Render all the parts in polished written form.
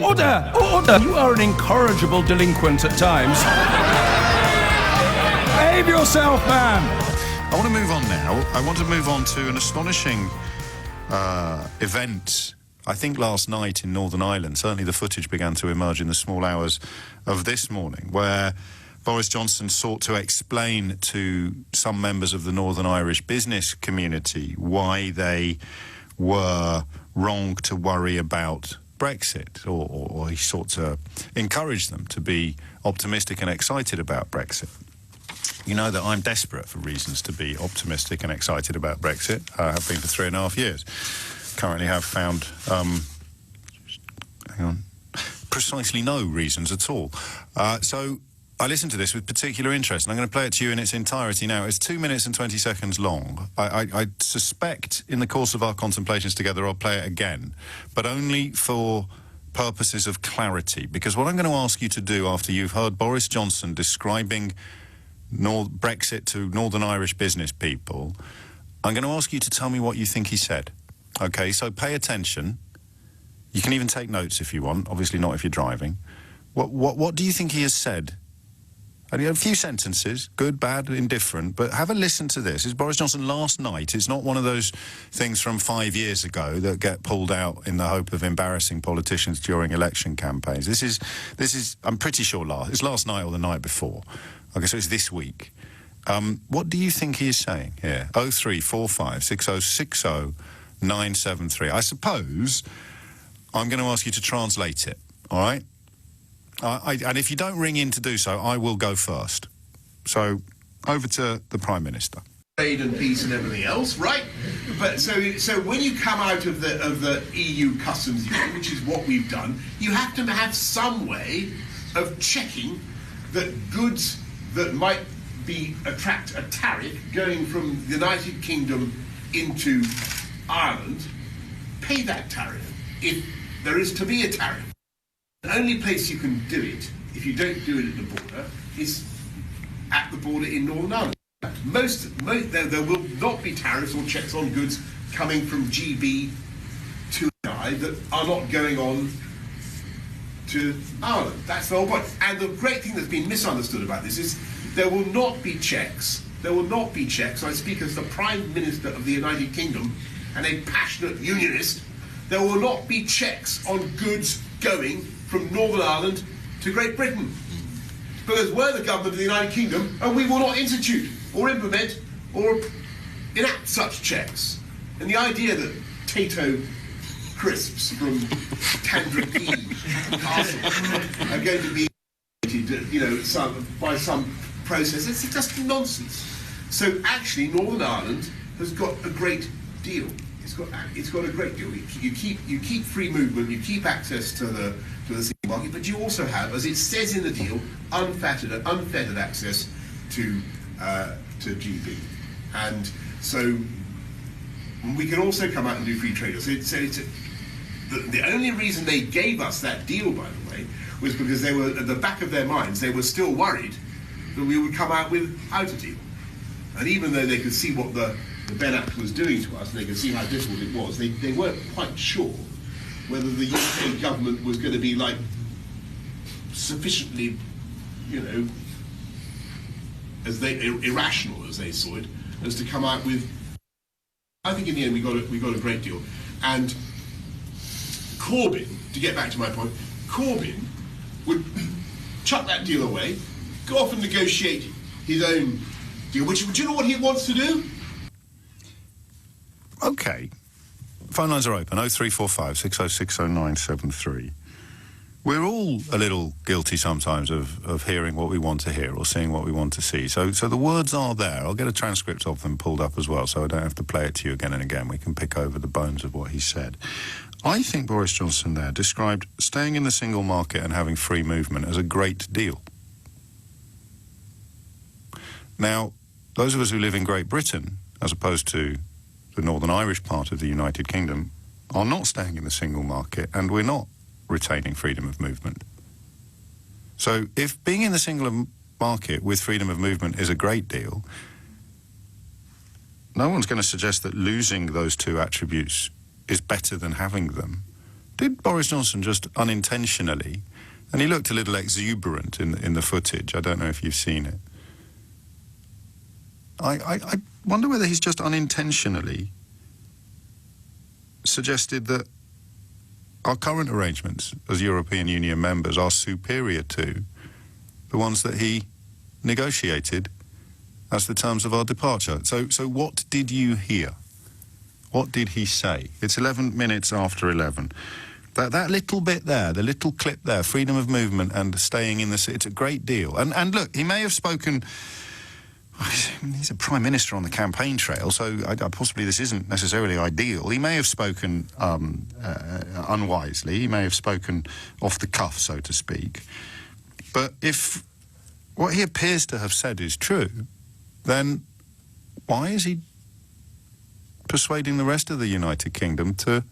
Order! Order! You are an incorrigible delinquent at times. Behave yourself, man! I want to move on now. I want to move on to an astonishing event, I think last night in Northern Ireland. Certainly the footage began to emerge in the small hours of this morning, where Boris Johnson sought to explain to some members of the Northern Irish business community why they were wrong to worry about Brexit, or he sought to encourage them to be optimistic and excited about Brexit. You know that I'm desperate for reasons to be optimistic and excited about Brexit. I have been for 3.5 years. Currently have found, precisely no reasons at all. So I listened to this with particular interest, and I'm going to play it to you in its entirety now. It's 2 minutes and 20 seconds long. I suspect in the course of our contemplations together I'll play it again, but only for purposes of clarity, because what I'm going to ask you to do after you've heard Boris Johnson describing Brexit to Northern Irish business people, I'm going to ask you to tell me what you think he said. Okay, so pay attention. You can even take notes if you want, obviously not if you're driving. What do you think he has said? A few sentences, good, bad, indifferent, but have a listen to this. It's Boris Johnson last night. It's not one of those things from 5 years ago that get pulled out in the hope of embarrassing politicians during election campaigns. This is I'm pretty sure it's last night or the night before. Okay, so it's this week. What do you think he is saying here? 0345 6060 973. I suppose I'm going to ask you to translate it, all right? And if you don't ring in to do so, I will go first. So, over to the Prime Minister. Trade and peace and everything else, right? But so when you come out of the EU customs union, which is what we've done, you have to have some way of checking that goods that might attract a tariff going from the United Kingdom into Ireland pay that tariff if there is to be a tariff. The only place you can do it, if you don't do it at the border, is at the border in Northern Ireland. There will not be tariffs or checks on goods coming from GB to I that are not going on to Ireland. That's the whole point. And the great thing that's been misunderstood about this is there will not be checks. There will not be checks. I speak as the Prime Minister of the United Kingdom and a passionate unionist. There will not be checks on goods going from Northern Ireland to Great Britain. Because we're the government of the United Kingdom and we will not institute or implement or enact such checks. And the idea that Tato crisps from Tandragee Castle are going to be, by some process, it's just nonsense. So actually Northern Ireland has got a great deal. It's got a great deal. You keep free movement, you keep access to the single market, but you also have, as it says in the deal, unfettered access to GB. And so we can also come out and do free trade. The only reason they gave us that deal, by the way, was because they were, at the back of their minds, they were still worried that we would come out without a deal. And even though they could see what the Ben Act was doing to us, and they could see how difficult it was, they weren't quite sure whether the UK government was going to be sufficiently, irrational as they saw it, as to come out with. I think in the end we got a great deal. And Corbyn, to get back to my point, Corbyn would chuck that deal away, go off and negotiate his own deal. Which, do you know what he wants to do? Okay. Phone lines are open, 0345 6060 973. We're all a little guilty sometimes of hearing what we want to hear or seeing what we want to see. So the words are there. I'll get a transcript of them pulled up as well, so I don't have to play it to you again and again. We can pick over the bones of what he said. I think Boris Johnson there described staying in the single market and having free movement as a great deal. Now, those of us who live in Great Britain, as opposed to the Northern Irish part of the United Kingdom, are not staying in the single market, and we're not retaining freedom of movement. So if being in the single market with freedom of movement is a great deal, no one's going to suggest that losing those two attributes is better than having them. Did Boris Johnson just unintentionally, and he looked a little exuberant in the footage, I don't know if you've seen it. I wonder whether he's just unintentionally suggested that our current arrangements as European Union members are superior to the ones that he negotiated as the terms of our departure. So what did you hear? What did he say? It's 11 minutes after 11. That little bit there, the little clip there, freedom of movement and staying in the city, it's a great deal. And look, he may have spoken... He's a prime minister on the campaign trail, so possibly this isn't necessarily ideal. He may have spoken unwisely. He may have spoken off the cuff, so to speak. But if what he appears to have said is true, then why is he persuading the rest of the United Kingdom to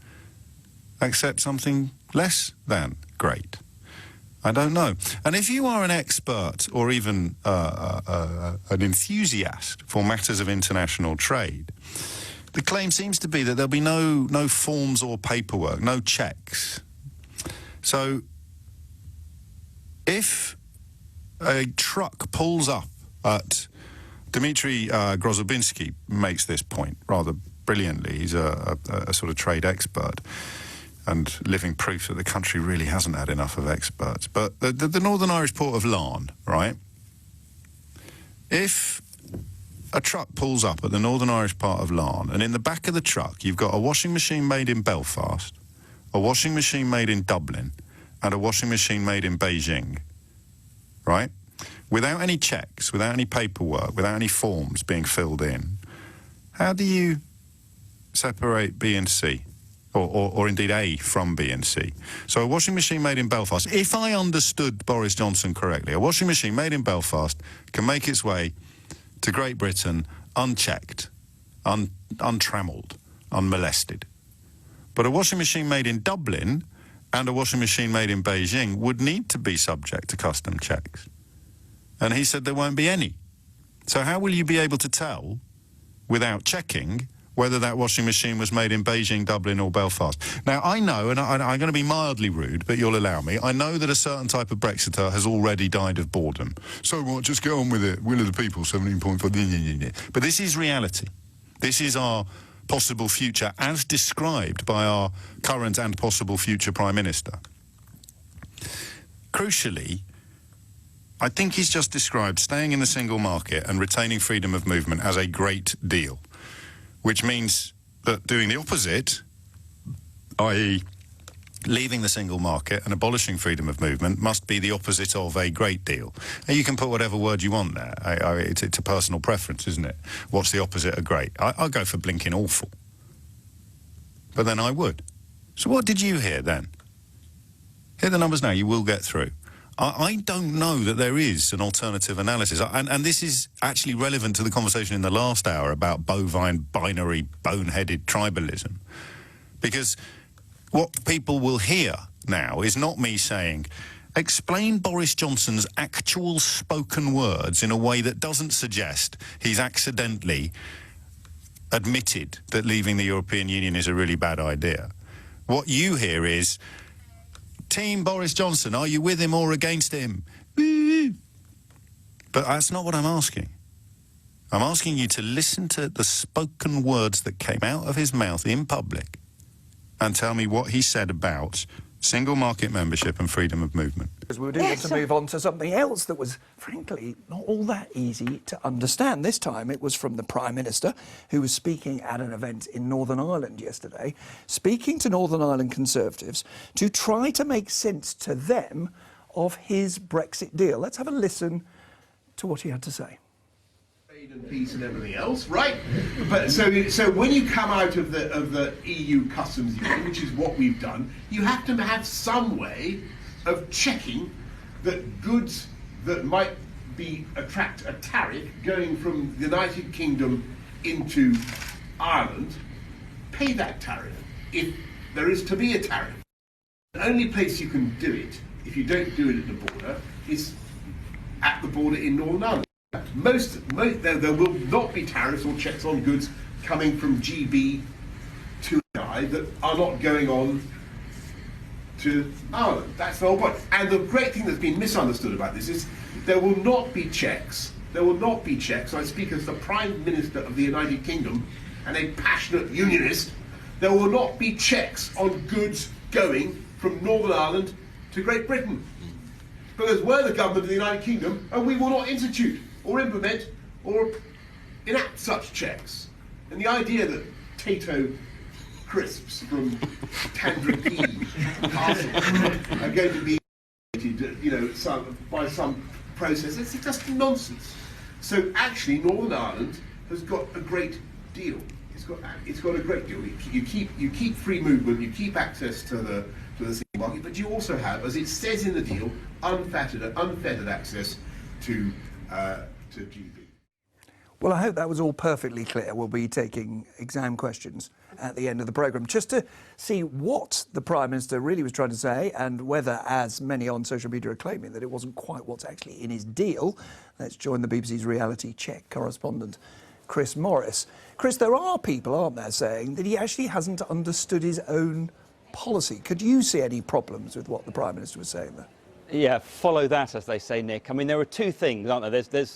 accept something less than great? I don't know. And if you are an expert or even an enthusiast for matters of international trade, the claim seems to be that there'll be no forms or paperwork, no checks. So if a truck pulls up at... Dmitry Grozobinski makes this point rather brilliantly. He's a sort of trade expert and living proof that the country really hasn't had enough of experts. But the Northern Irish port of Larne, right? If a truck pulls up at the Northern Irish part of Larne and in the back of the truck you've got a washing machine made in Belfast, a washing machine made in Dublin and a washing machine made in Beijing, right? Without any checks, without any paperwork, without any forms being filled in, how do you separate B and C? Or indeed A from B and C. So a washing machine made in Belfast, if I understood Boris Johnson correctly, a washing machine made in Belfast can make its way to Great Britain unchecked, untrammelled, unmolested. But a washing machine made in Dublin and a washing machine made in Beijing would need to be subject to custom checks. And he said there won't be any. So how will you be able to tell, without checking, whether that washing machine was made in Beijing, Dublin or Belfast? Now, I know, and I'm going to be mildly rude, but you'll allow me, I know that a certain type of Brexiter has already died of boredom. So what, just get on with it. Will of the people, 17.5... But this is reality. This is our possible future as described by our current and possible future Prime Minister. Crucially, I think he's just described staying in the single market and retaining freedom of movement as a great deal, which means that doing the opposite, i.e. leaving the single market and abolishing freedom of movement, must be the opposite of a great deal. And you can put whatever word you want there. It's a personal preference, isn't it? What's the opposite of great? I'll go for blinking awful. But then I would. So what did you hear then? Hear the numbers now, you will get through. I don't know that there is an alternative analysis. And this is actually relevant to the conversation in the last hour about bovine, binary, boneheaded tribalism. Because what people will hear now is not me saying, explain Boris Johnson's actual spoken words in a way that doesn't suggest he's accidentally admitted that leaving the European Union is a really bad idea. What you hear is, Team Boris Johnson, are you with him or against him? But that's not what I'm asking. I'm asking you to listen to the spoken words that came out of his mouth in public and tell me what he said about single market membership and freedom of movement. Because we do want to move on to something else that was, frankly, not all that easy to understand. This time it was from the Prime Minister, who was speaking at an event in Northern Ireland yesterday, speaking to Northern Ireland Conservatives to try to make sense to them of his Brexit deal. Let's have a listen to what he had to say. And peace and everything else, right? But so when you come out of the EU customs union, which is what we've done, you have to have some way of checking that goods that might attract a tariff going from the United Kingdom into Ireland pay that tariff if there is to be a tariff. The only place you can do it, if you don't do it at the border, is at the border in Northern Ireland. There will not be tariffs or checks on goods coming from GB to I that are not going on to Ireland. That's the whole point. And the great thing that's been misunderstood about this is there will not be checks. There will not be checks. I speak as the Prime Minister of the United Kingdom and a passionate unionist. There will not be checks on goods going from Northern Ireland to Great Britain. Because we're the government of the United Kingdom and we will not institute or implement or enact such checks. And the idea that Tato crisps from Tandragee Castle are going to be, by some process. It's just nonsense. So actually, Northern Ireland has got a great deal. It's got a great deal. You keep free movement, you keep access to the single market, but you also have, as it says in the deal, unfettered access to GB. Well, I hope that was all perfectly clear. We'll be taking exam questions at the end of the programme, just to see what the Prime Minister really was trying to say and whether, as many on social media are claiming, that it wasn't quite what's actually in his deal. Let's join the BBC's reality check correspondent, Chris Morris. Chris, there are people, aren't there, saying that he actually hasn't understood his own policy. Could you see any problems with what the Prime Minister was saying there? Yeah, follow that, as they say, Nick. I mean, there are two things, aren't there?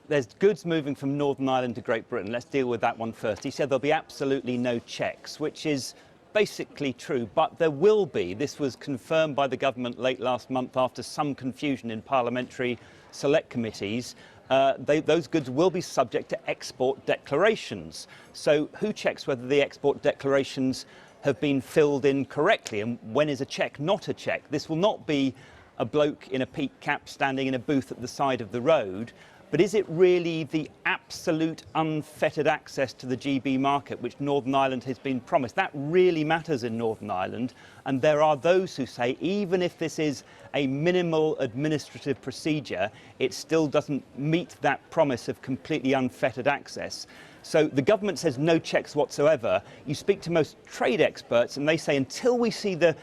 There's goods moving from Northern Ireland to Great Britain. Let's deal with that one first. He said there'll be absolutely no checks, which is basically true, but there will be. This was confirmed by the government late last month after some confusion in parliamentary select committees. Those goods will be subject to export declarations. So who checks whether the export declarations have been filled in correctly, and when is a check not a check? This will not be a bloke in a peak cap standing in a booth at the side of the road. But is it really the absolute unfettered access to the GB market which Northern Ireland has been promised? That really matters in Northern Ireland. And there are those who say even if this is a minimal administrative procedure, it still doesn't meet that promise of completely unfettered access. So the government says no checks whatsoever. You speak to most trade experts and they say until we see the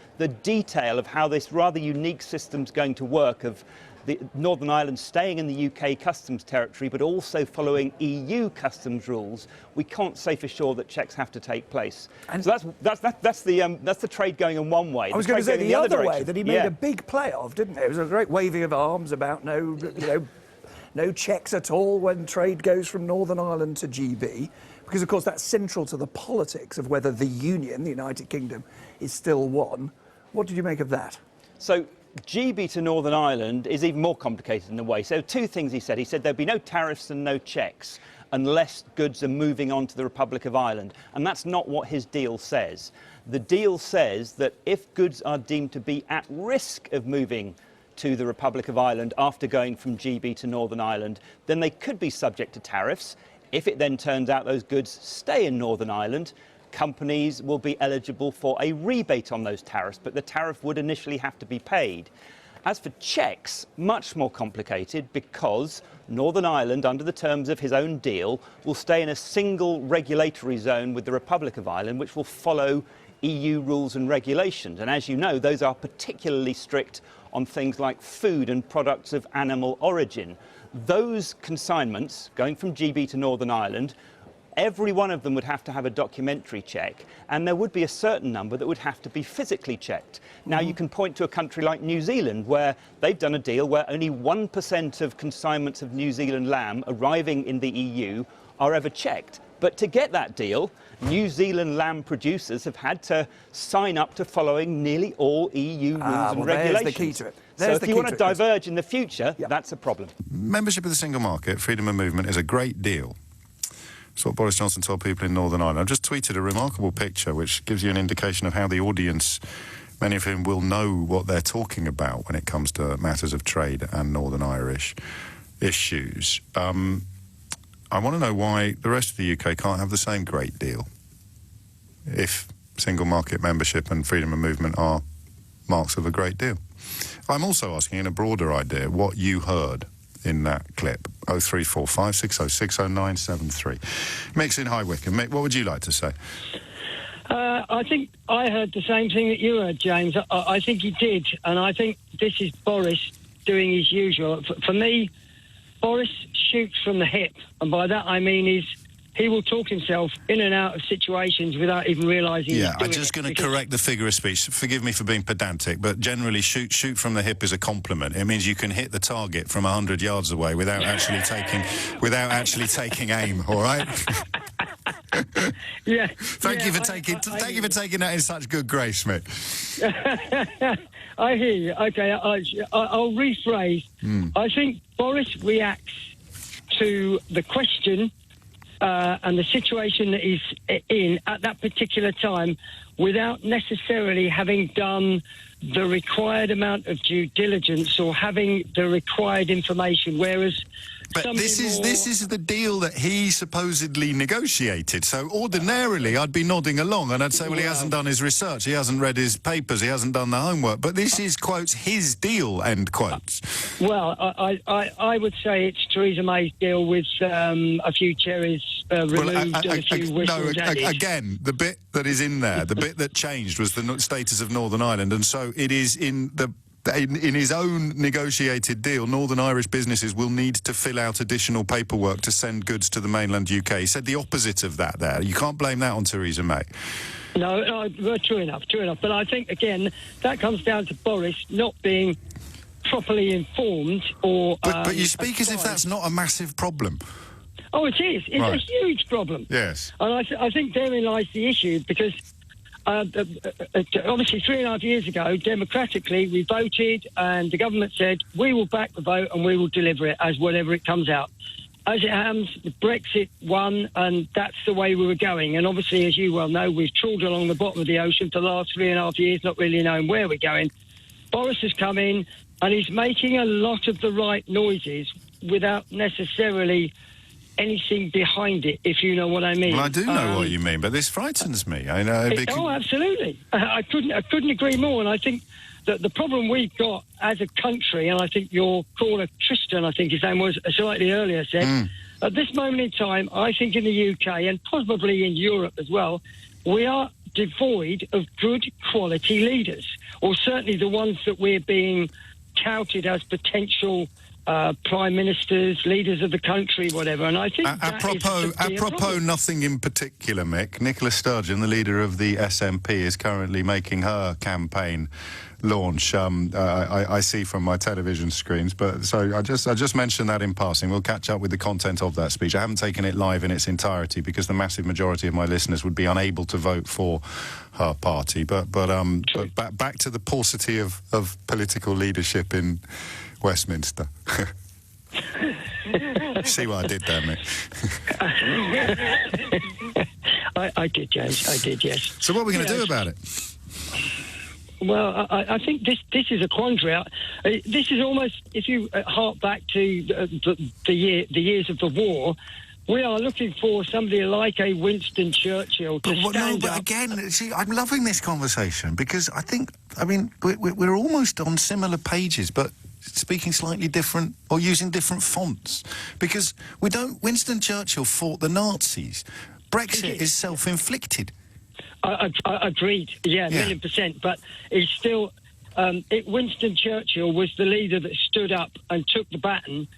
detail of how this rather unique system's going to work, of the Northern Ireland staying in the UK customs territory but also following EU customs rules, we can't say for sure that checks have to take place. And so that's the trade going in one way. I was going to say the other way that he made a big play of, didn't he? It was a great waving of arms about no checks at all when trade goes from Northern Ireland to GB, because of course that's central to the politics of whether the Union, the United Kingdom, is still one. What did you make of that? So GB to Northern Ireland is even more complicated in a way. So two things he said. He said there'd be no tariffs and no checks unless goods are moving on to the Republic of Ireland. And that's not what his deal says. The deal says that if goods are deemed to be at risk of moving to the Republic of Ireland after going from GB to Northern Ireland, then they could be subject to tariffs. If it then turns out those goods stay in Northern Ireland, companies will be eligible for a rebate on those tariffs, but the tariff would initially have to be paid. As for checks, much more complicated, because Northern Ireland, under the terms of his own deal, will stay in a single regulatory zone with the Republic of Ireland, which will follow EU rules and regulations. And as you know, those are particularly strict on things like food and products of animal origin. Those consignments going from GB to Northern Ireland, every one of them would have to have a documentary check, and there would be a certain number that would have to be physically checked. Now, you can point to a country like New Zealand, where they've done a deal where only 1% of consignments of New Zealand lamb arriving in the EU are ever checked. But to get that deal, New Zealand lamb producers have had to sign up to following nearly all EU rules and regulations. There's the key to it. So if you want to diverge in the future, that's a problem. Membership of the single market, freedom of movement, is a great deal. That's what Boris Johnson told people in Northern Ireland. I've just tweeted a remarkable picture which gives you an indication of how the audience, many of whom will know what they're talking about when it comes to matters of trade and Northern Irish issues. I want to know why the rest of the UK can't have the same great deal if single market membership and freedom of movement are marks of a great deal. I'm also asking, in a broader idea, what you heard in that clip. 0345 606 0973. Mick's in High Wycombe. Mick, what would you like to say? I think I heard the same thing that you heard, James. I think he did, and I think this is Boris doing his usual. For me, Boris shoots from the hip, and by that I mean he will talk himself in and out of situations without even realising. Yeah, he's doing I'm just going to because- correct the figure of speech. Forgive me for being pedantic, but generally shoot from the hip is a compliment. It means you can hit the target from 100 yards away without actually taking aim. All right. Yeah. Thank you for taking that in such good grace, Mick. I hear you. Okay, I'll rephrase. I think Boris reacts to the question and the situation that he's in at that particular time without necessarily having done the required amount of due diligence or having the required information, whereas... But this is the deal that he supposedly negotiated. So ordinarily, I'd be nodding along and I'd say, well, he hasn't done his research, he hasn't read his papers, he hasn't done the homework. But this is, quotes, his deal, end quotes. Well, I would say it's Theresa May's deal with a few cherries removed and a few whistles added. Again, the bit that is in there, the bit that changed was the status of Northern Ireland. And so it is in his own negotiated deal, Northern Irish businesses will need to fill out additional paperwork to send goods to the mainland UK. He said the opposite of that there. You can't blame that on Theresa May. No, true enough. But I think, again, that comes down to Boris not being properly informed or... But you speak as if that's not a massive problem. Oh, it is. It's a huge problem. Yes. And I think therein lies the issue, because... obviously 3.5 years ago, democratically, we voted and the government said, we will back the vote and we will deliver it as whatever it comes out. As it happens, Brexit won, and that's the way we were going. And obviously, as you well know, we've trawled along the bottom of the ocean for the last 3.5 years, not really knowing where we're going. Boris has come in and he's making a lot of the right noises without necessarily... anything behind it, if you know what I mean. Well, I do know what you mean, but this frightens me. I know. Oh, absolutely. I couldn't agree more. And I think that the problem we've got as a country, and I think your caller Tristan, I think his name was, slightly earlier said, at this moment in time, I think in the UK and probably in Europe as well, we are devoid of good quality leaders, or certainly the ones that we're being touted as potential prime ministers, leaders of the country, whatever. And I think apropos nothing in particular, Mick, Nicola Sturgeon, the leader of the SNP, is currently making her campaign launch. I see from my television screens, but so I just mentioned that in passing. We'll catch up with the content of that speech. I haven't taken it live in its entirety because the massive majority of my listeners would be unable to vote for her party. But back to the paucity of political leadership in Westminster. See what I did there, mate? I did, James. I did, yes. So what are we going to do about it? Well, I think this is a quandary. This is almost, if you hark back to the years of the war, we are looking for somebody like a Winston Churchill to stand up. But again, see, I'm loving this conversation because we're almost on similar pages, but speaking slightly different or using different fonts. Because Winston Churchill fought the Nazis. Brexit is self-inflicted. Agreed. Yeah, 1,000,000%. But it's still... Winston Churchill was the leader that stood up and took the baton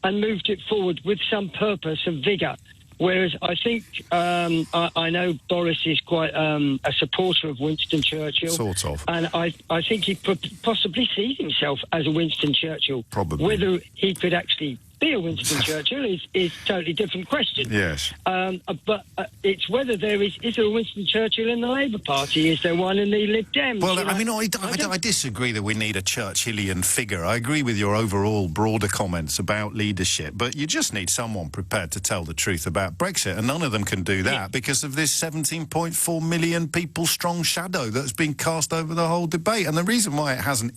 and moved it forward with some purpose and vigour. Whereas I think, I know Boris is quite a supporter of Winston Churchill. Sort of. And I think he possibly sees himself as a Winston Churchill. Probably. Whether he could actually be a Winston Churchill is a totally different question. Yes. But it's whether there is there a Winston Churchill in the Labour Party? Is there one in the Lib Dems? Well, I disagree that we need a Churchillian figure. I agree with your overall broader comments about leadership, but you just need someone prepared to tell the truth about Brexit, and none of them can do that because of this 17.4 million people strong shadow that's been cast over the whole debate. And the reason why it hasn't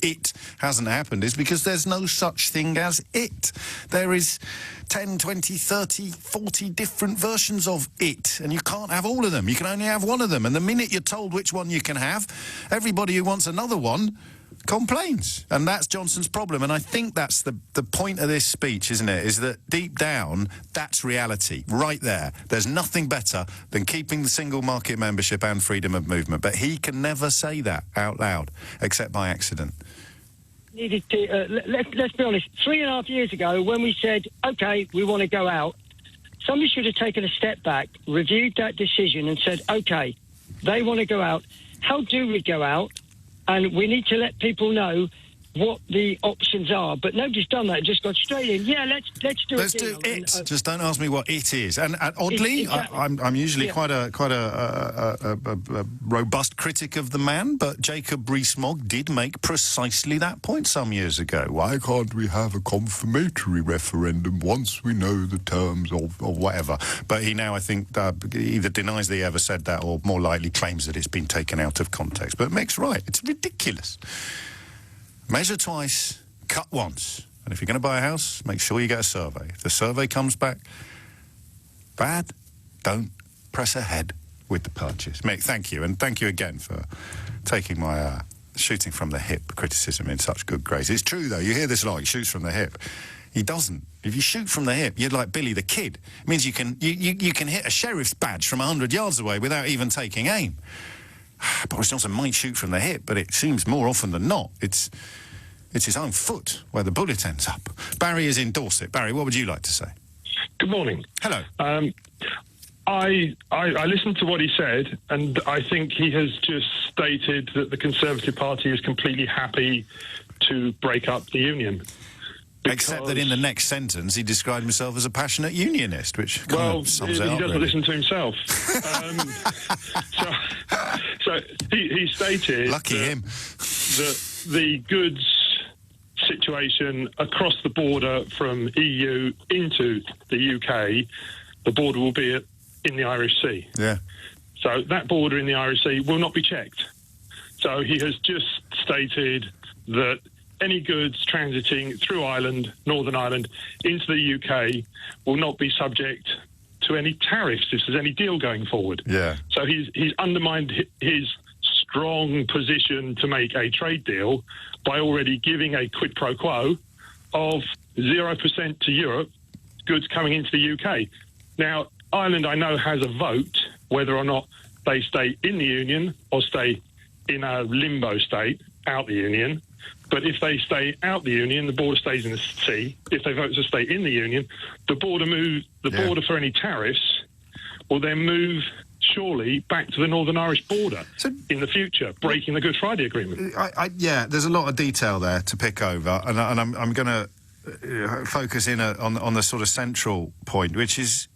happened is because there's no such thing as it. There is 10, 20, 30, 40 different versions of it, and you can't have all of them. You can only have one of them, and the minute you're told which one you can have, everybody who wants another one complains, and that's Johnson's problem. And I think that's the point of this speech, isn't it, is that deep down, that's reality, right there. There's nothing better than keeping the single market membership and freedom of movement, but he can never say that out loud, except by accident. Needed to let's be honest. 3.5 years ago, when we said, "Okay, we want to go out," somebody should have taken a step back, reviewed that decision and said, OK, they want to go out. How do we go out? And we need to let people know what the options are, but nobody's done that. Just got straight in. Yeah, let's do Let's do it. Just don't ask me what it is. And oddly, I'm usually quite a robust critic of the man, but Jacob Rees-Mogg did make precisely that point some years ago. Why can't we have a confirmatory referendum once we know the terms of whatever? But he now, I think, either denies that he ever said that, or more likely claims that it's been taken out of context. But Mick's right. It's ridiculous. Measure twice, cut once. And if you're going to buy a house, make sure you get a survey. If the survey comes back bad, don't press ahead with the purchase. Mick, thank you. And thank you again for taking my shooting from the hip criticism in such good grace. It's true, though. You hear this a lot. He shoots from the hip. He doesn't. If you shoot from the hip, you're like Billy the Kid. It means you can hit a sheriff's badge from 100 yards away without even taking aim. Boris Johnson might shoot from the hip, but it seems more often than not it's his own foot where the bullet ends up. Barry is in Dorset. Barry, what would you like to say? Good morning. Hello. I listened to what he said, and I think he has just stated that the Conservative Party is completely happy to break up the union. Except that in the next sentence, he described himself as a passionate unionist, which kind of sums it up. He doesn't listen to himself. So he stated Lucky him. that the goods situation across the border from EU into the UK, the border will be in the Irish Sea. Yeah. So that border in the Irish Sea will not be checked. So he has just stated that any goods transiting through Ireland, Northern Ireland, into the UK will not be subject to any tariffs if there's any deal going forward. Yeah. So he's undermined his strong position to make a trade deal by already giving a quid pro quo of 0% to Europe, goods coming into the UK. Now, Ireland, I know, has a vote whether or not they stay in the Union or stay in a limbo state, out the Union. But if they stay out the Union, the border stays in the sea. If they vote to stay in the Union, the border border for any tariffs will then move surely back to the Northern Irish border in the future, breaking the Good Friday Agreement. Yeah, there's a lot of detail there to pick over, and I'm going to focus in on the sort of central point, which is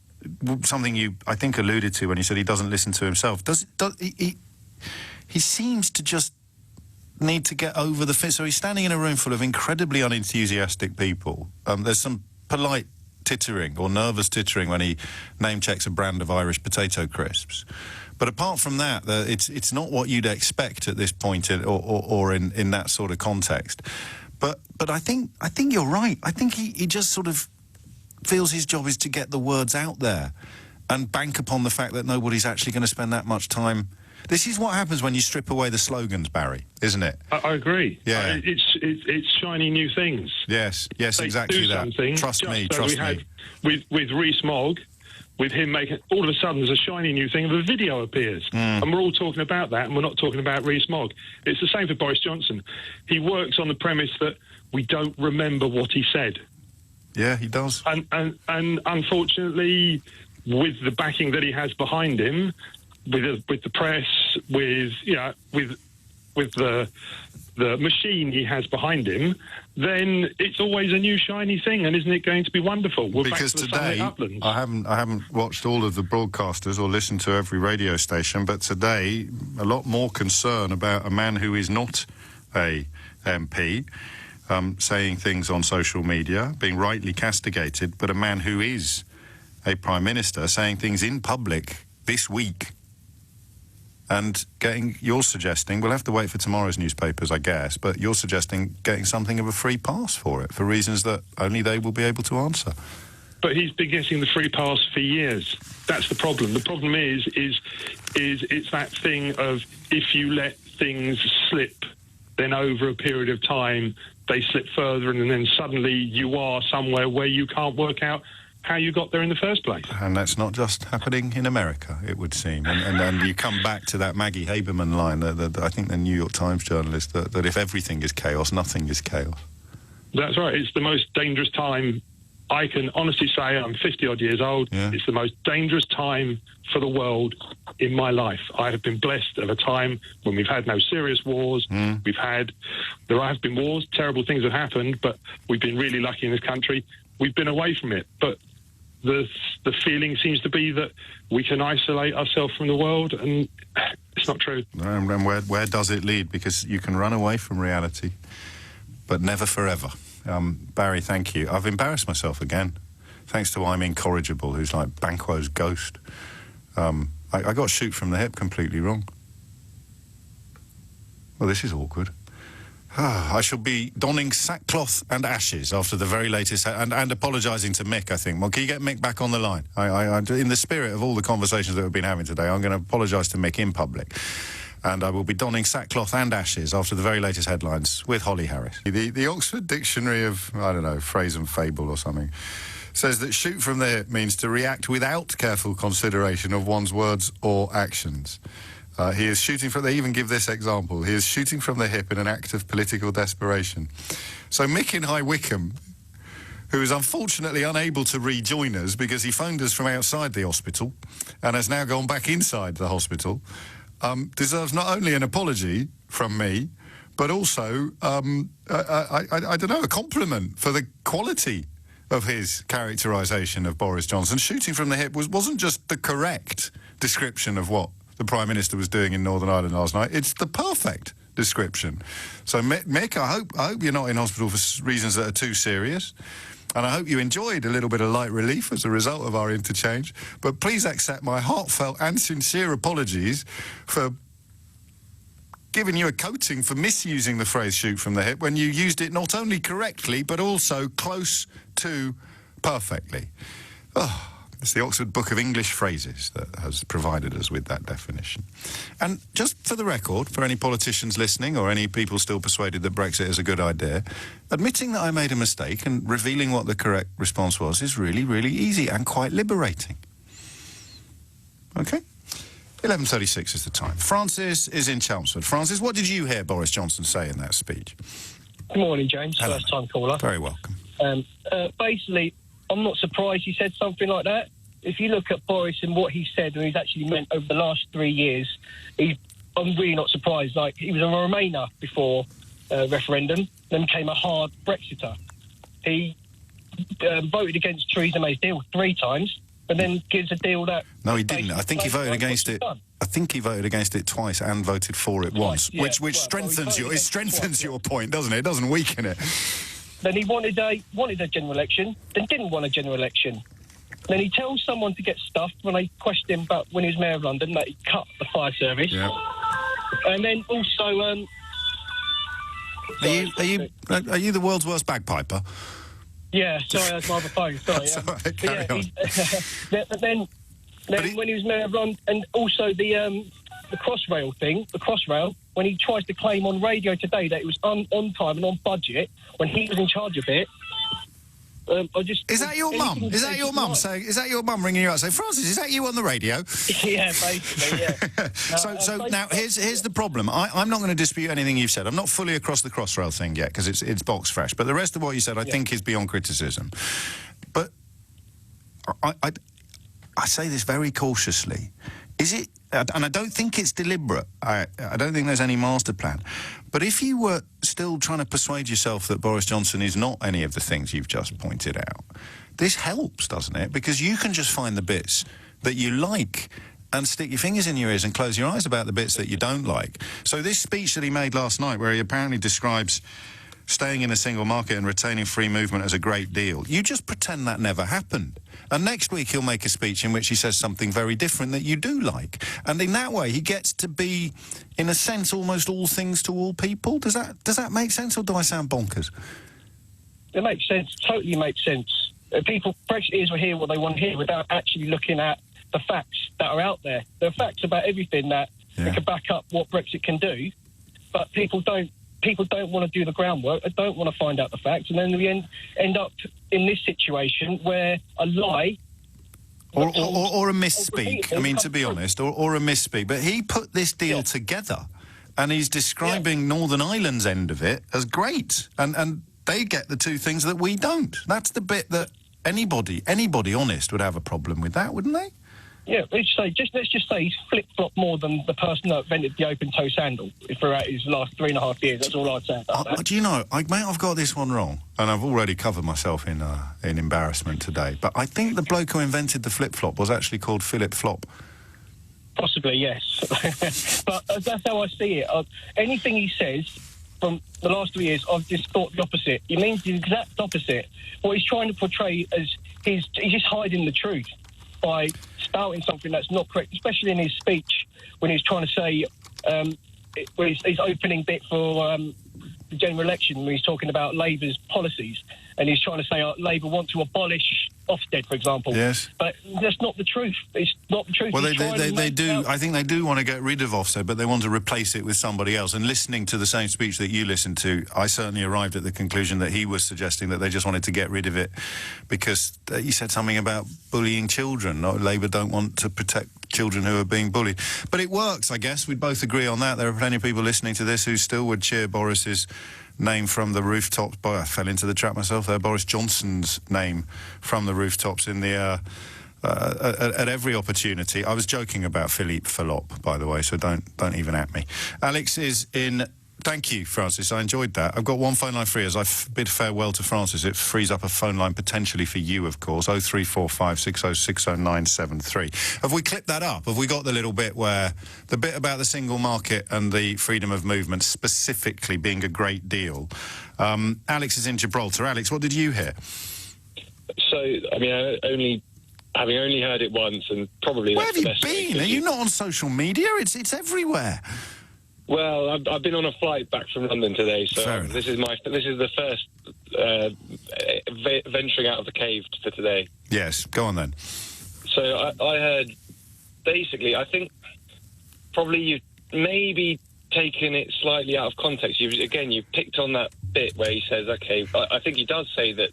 something you, I think, alluded to when you said he doesn't listen to himself. He seems to just need to get over the fence. So he's standing in a room full of incredibly unenthusiastic people. There's some polite tittering or nervous tittering when he name checks a brand of Irish potato crisps. But apart from that, it's not what you'd expect at this point or in that sort of context. But I think you're right. I think he just sort of feels his job is to get the words out there and bank upon the fact that nobody's actually going to spend that much time. This is what happens when you strip away the slogans, Barry, isn't it? I agree. Yeah. It's shiny new things. Yes, exactly that. Trust me. With Rees-Mogg, with him making, all of a sudden there's a shiny new thing, the video appears. And we're all talking about that, and we're not talking about Rees-Mogg. It's the same for Boris Johnson. He works on the premise that we don't remember what he said. Yeah, he does. And unfortunately, with the backing that he has behind him, with the press, with the machine he has behind him, then it's always a new shiny thing, and isn't it going to be wonderful? We're because back to the today, uplands. I haven't watched all of the broadcasters or listened to every radio station, but today a lot more concern about a man who is not a MP saying things on social media, being rightly castigated, but a man who is a Prime Minister saying things in public this week. And you're suggesting, we'll have to wait for tomorrow's newspapers, I guess, but you're suggesting getting something of a free pass for it, for reasons that only they will be able to answer. But he's been getting the free pass for years. That's the problem. The problem is it's that thing of if you let things slip, then over a period of time they slip further, and then suddenly you are somewhere where you can't work out how you got there in the first place. And that's not just happening in America, it would seem. And you come back to that Maggie Haberman line, I think the New York Times journalist, that if everything is chaos, nothing is chaos. That's right. It's the most dangerous time I can honestly say I'm 50-odd years old. Yeah. It's the most dangerous time for the world in my life. I have been blessed at a time when we've had no serious wars. There have been wars, terrible things have happened, but we've been really lucky in this country. We've been away from it. But the feeling seems to be that we can isolate ourselves from the world, and it's not true. And where does it lead? Because you can run away from reality, but never forever. Barry, thank you. I've embarrassed myself again, thanks to I'm Incorrigible, who's like Banquo's ghost. I got shoot from the hip completely wrong. Well, this is awkward. I shall be donning sackcloth and ashes after the very latest... And apologising to Mick, I think. Well, can you get Mick back on the line? In the spirit of all the conversations that we've been having today, I'm going to apologise to Mick in public. And I will be donning sackcloth and ashes after the very latest headlines with Holly Harris. The Oxford Dictionary of, I don't know, phrase and fable or something, says that shoot from the hip means to react without careful consideration of one's words or actions. He is shooting from... They even give this example. He is shooting from the hip in an act of political desperation. So Mick in High Wycombe, who is unfortunately unable to rejoin us because he phoned us from outside the hospital and has now gone back inside the hospital, deserves not only an apology from me, but also, I don't know, a compliment for the quality of his characterisation of Boris Johnson. Shooting from the hip wasn't just the correct description of what the Prime Minister was doing in Northern Ireland last night. It's the perfect description. So, Mick, I hope you're not in hospital for reasons that are too serious. And I hope you enjoyed a little bit of light relief as a result of our interchange. But please accept my heartfelt and sincere apologies for giving you a coating for misusing the phrase shoot from the hip when you used it not only correctly, but also close to perfectly. Oh, it's the Oxford Book of English Phrases that has provided us with that definition. And just for the record, for any politicians listening or any people still persuaded that Brexit is a good idea, admitting that I made a mistake and revealing what the correct response was is really, really easy and quite liberating. OK? 11:36 is the time. Francis is in Chelmsford. Francis, what did you hear Boris Johnson say in that speech? Good morning, James. Hello. First time caller. Very welcome. Basically, I'm not surprised he said something like that. If you look at Boris and what he said and he's actually meant over the last 3 years, I'm really not surprised. Like, he was a Remainer before referendum, then became a hard Brexiter. He voted against Theresa May's deal 3 times, and then gives a deal that... No, he didn't. I think he voted against it. I think he voted against it twice and voted for it once, yeah, which strengthens your point, doesn't it? It doesn't weaken it. Then he wanted a general election, then didn't want a general election. Then he tells someone to get stuffed when they question him about when he was Mayor of London that he cut the fire service. Yeah. And then also... Are you the world's worst bagpiper? Yeah, sorry, that's my other phone. Sorry. That's all right, carry on. Then when he was Mayor of London, and also the Crossrail, when he tries to claim on radio today that it was on time and on budget, when he was in charge of it, Is that your mum? Is that your mum saying? Is that your mum ringing you up saying, Francis, is that you on the radio? Yeah, basically, yeah. So now here's the problem. I'm not going to dispute anything you've said. I'm not fully across the Crossrail thing yet because it's box fresh. But the rest of what you said, I think, is beyond criticism. But I say this very cautiously. Is it? And I don't think it's deliberate. I don't think there's any master plan. But if you were still trying to persuade yourself that Boris Johnson is not any of the things you've just pointed out, this helps, doesn't it? Because you can just find the bits that you like and stick your fingers in your ears and close your eyes about the bits that you don't like. So this speech that he made last night, where he apparently describes staying in a single market and retaining free movement as a great deal, you just pretend that never happened. And next week he'll make a speech in which he says something very different that you do like. And in that way he gets to be, in a sense, almost all things to all people. Does that make sense, or do I sound bonkers? It makes sense. Totally makes sense. People, Brexiteers will hear what they want to hear without actually looking at the facts that are out there. There are facts about everything that can back up what Brexit can do, but people don't want to do the groundwork. They don't want to find out the facts, and then we end up in this situation where a lie or a misspeak. I mean, to be honest, or a misspeak. But he put this deal together, and he's describing Northern Ireland's end of it as great, and they get the two things that we don't. That's the bit that anybody honest would have a problem with that, wouldn't they? Yeah, let's just say he's flip-flopped more than the person that invented the open-toe sandal throughout his last 3.5 years. That's all I'd say about that. Do you know, I've got this one wrong, and I've already covered myself in embarrassment today, but I think the bloke who invented the flip-flop was actually called Philip Flop. Possibly, yes. But that's how I see it. Anything he says from the last 3 years, I've just thought the opposite. He means the exact opposite. What he's trying to portray as he's just hiding the truth by spouting something that's not correct, especially in his speech when he's trying to say, his opening bit for the general election, when he's talking about Labour's policies, and he's trying to say Labour want to abolish Ofsted, for example. Yes. But that's not the truth. It's not the truth. Well, they do. I think they do want to get rid of Ofsted, but they want to replace it with somebody else. And listening to the same speech that you listened to, I certainly arrived at the conclusion that he was suggesting that they just wanted to get rid of it because he said something about bullying children. Labour don't want to protect children who are being bullied. But it works, I guess. We'd both agree on that. There are plenty of people listening to this who still would cheer Boris's name from the rooftops. Boy, I fell into the trap myself there. Boris Johnson's name from the rooftops in the at every opportunity. I was joking about Philippe Fallope, by the way, so don't even at me. Alex is in. Thank you, Francis. I enjoyed that. I've got one phone line free as I bid farewell to Francis. It frees up a phone line potentially for you, of course. 0345 6060973. Have we clipped that up? Have we got the little bit where the bit about the single market and the freedom of movement specifically being a great deal? Alex is in Gibraltar. Alex, what did you hear? So, I mean, having only heard it once, and probably where that's have the you best been? Are you not on social media? It's everywhere. Well, I've been on a flight back from London today, so this is the first venturing out of the cave for today. Yes, go on then. So I heard, basically, I think probably you've maybe taken it slightly out of context. You've picked on that bit where he says, okay, I think he does say that,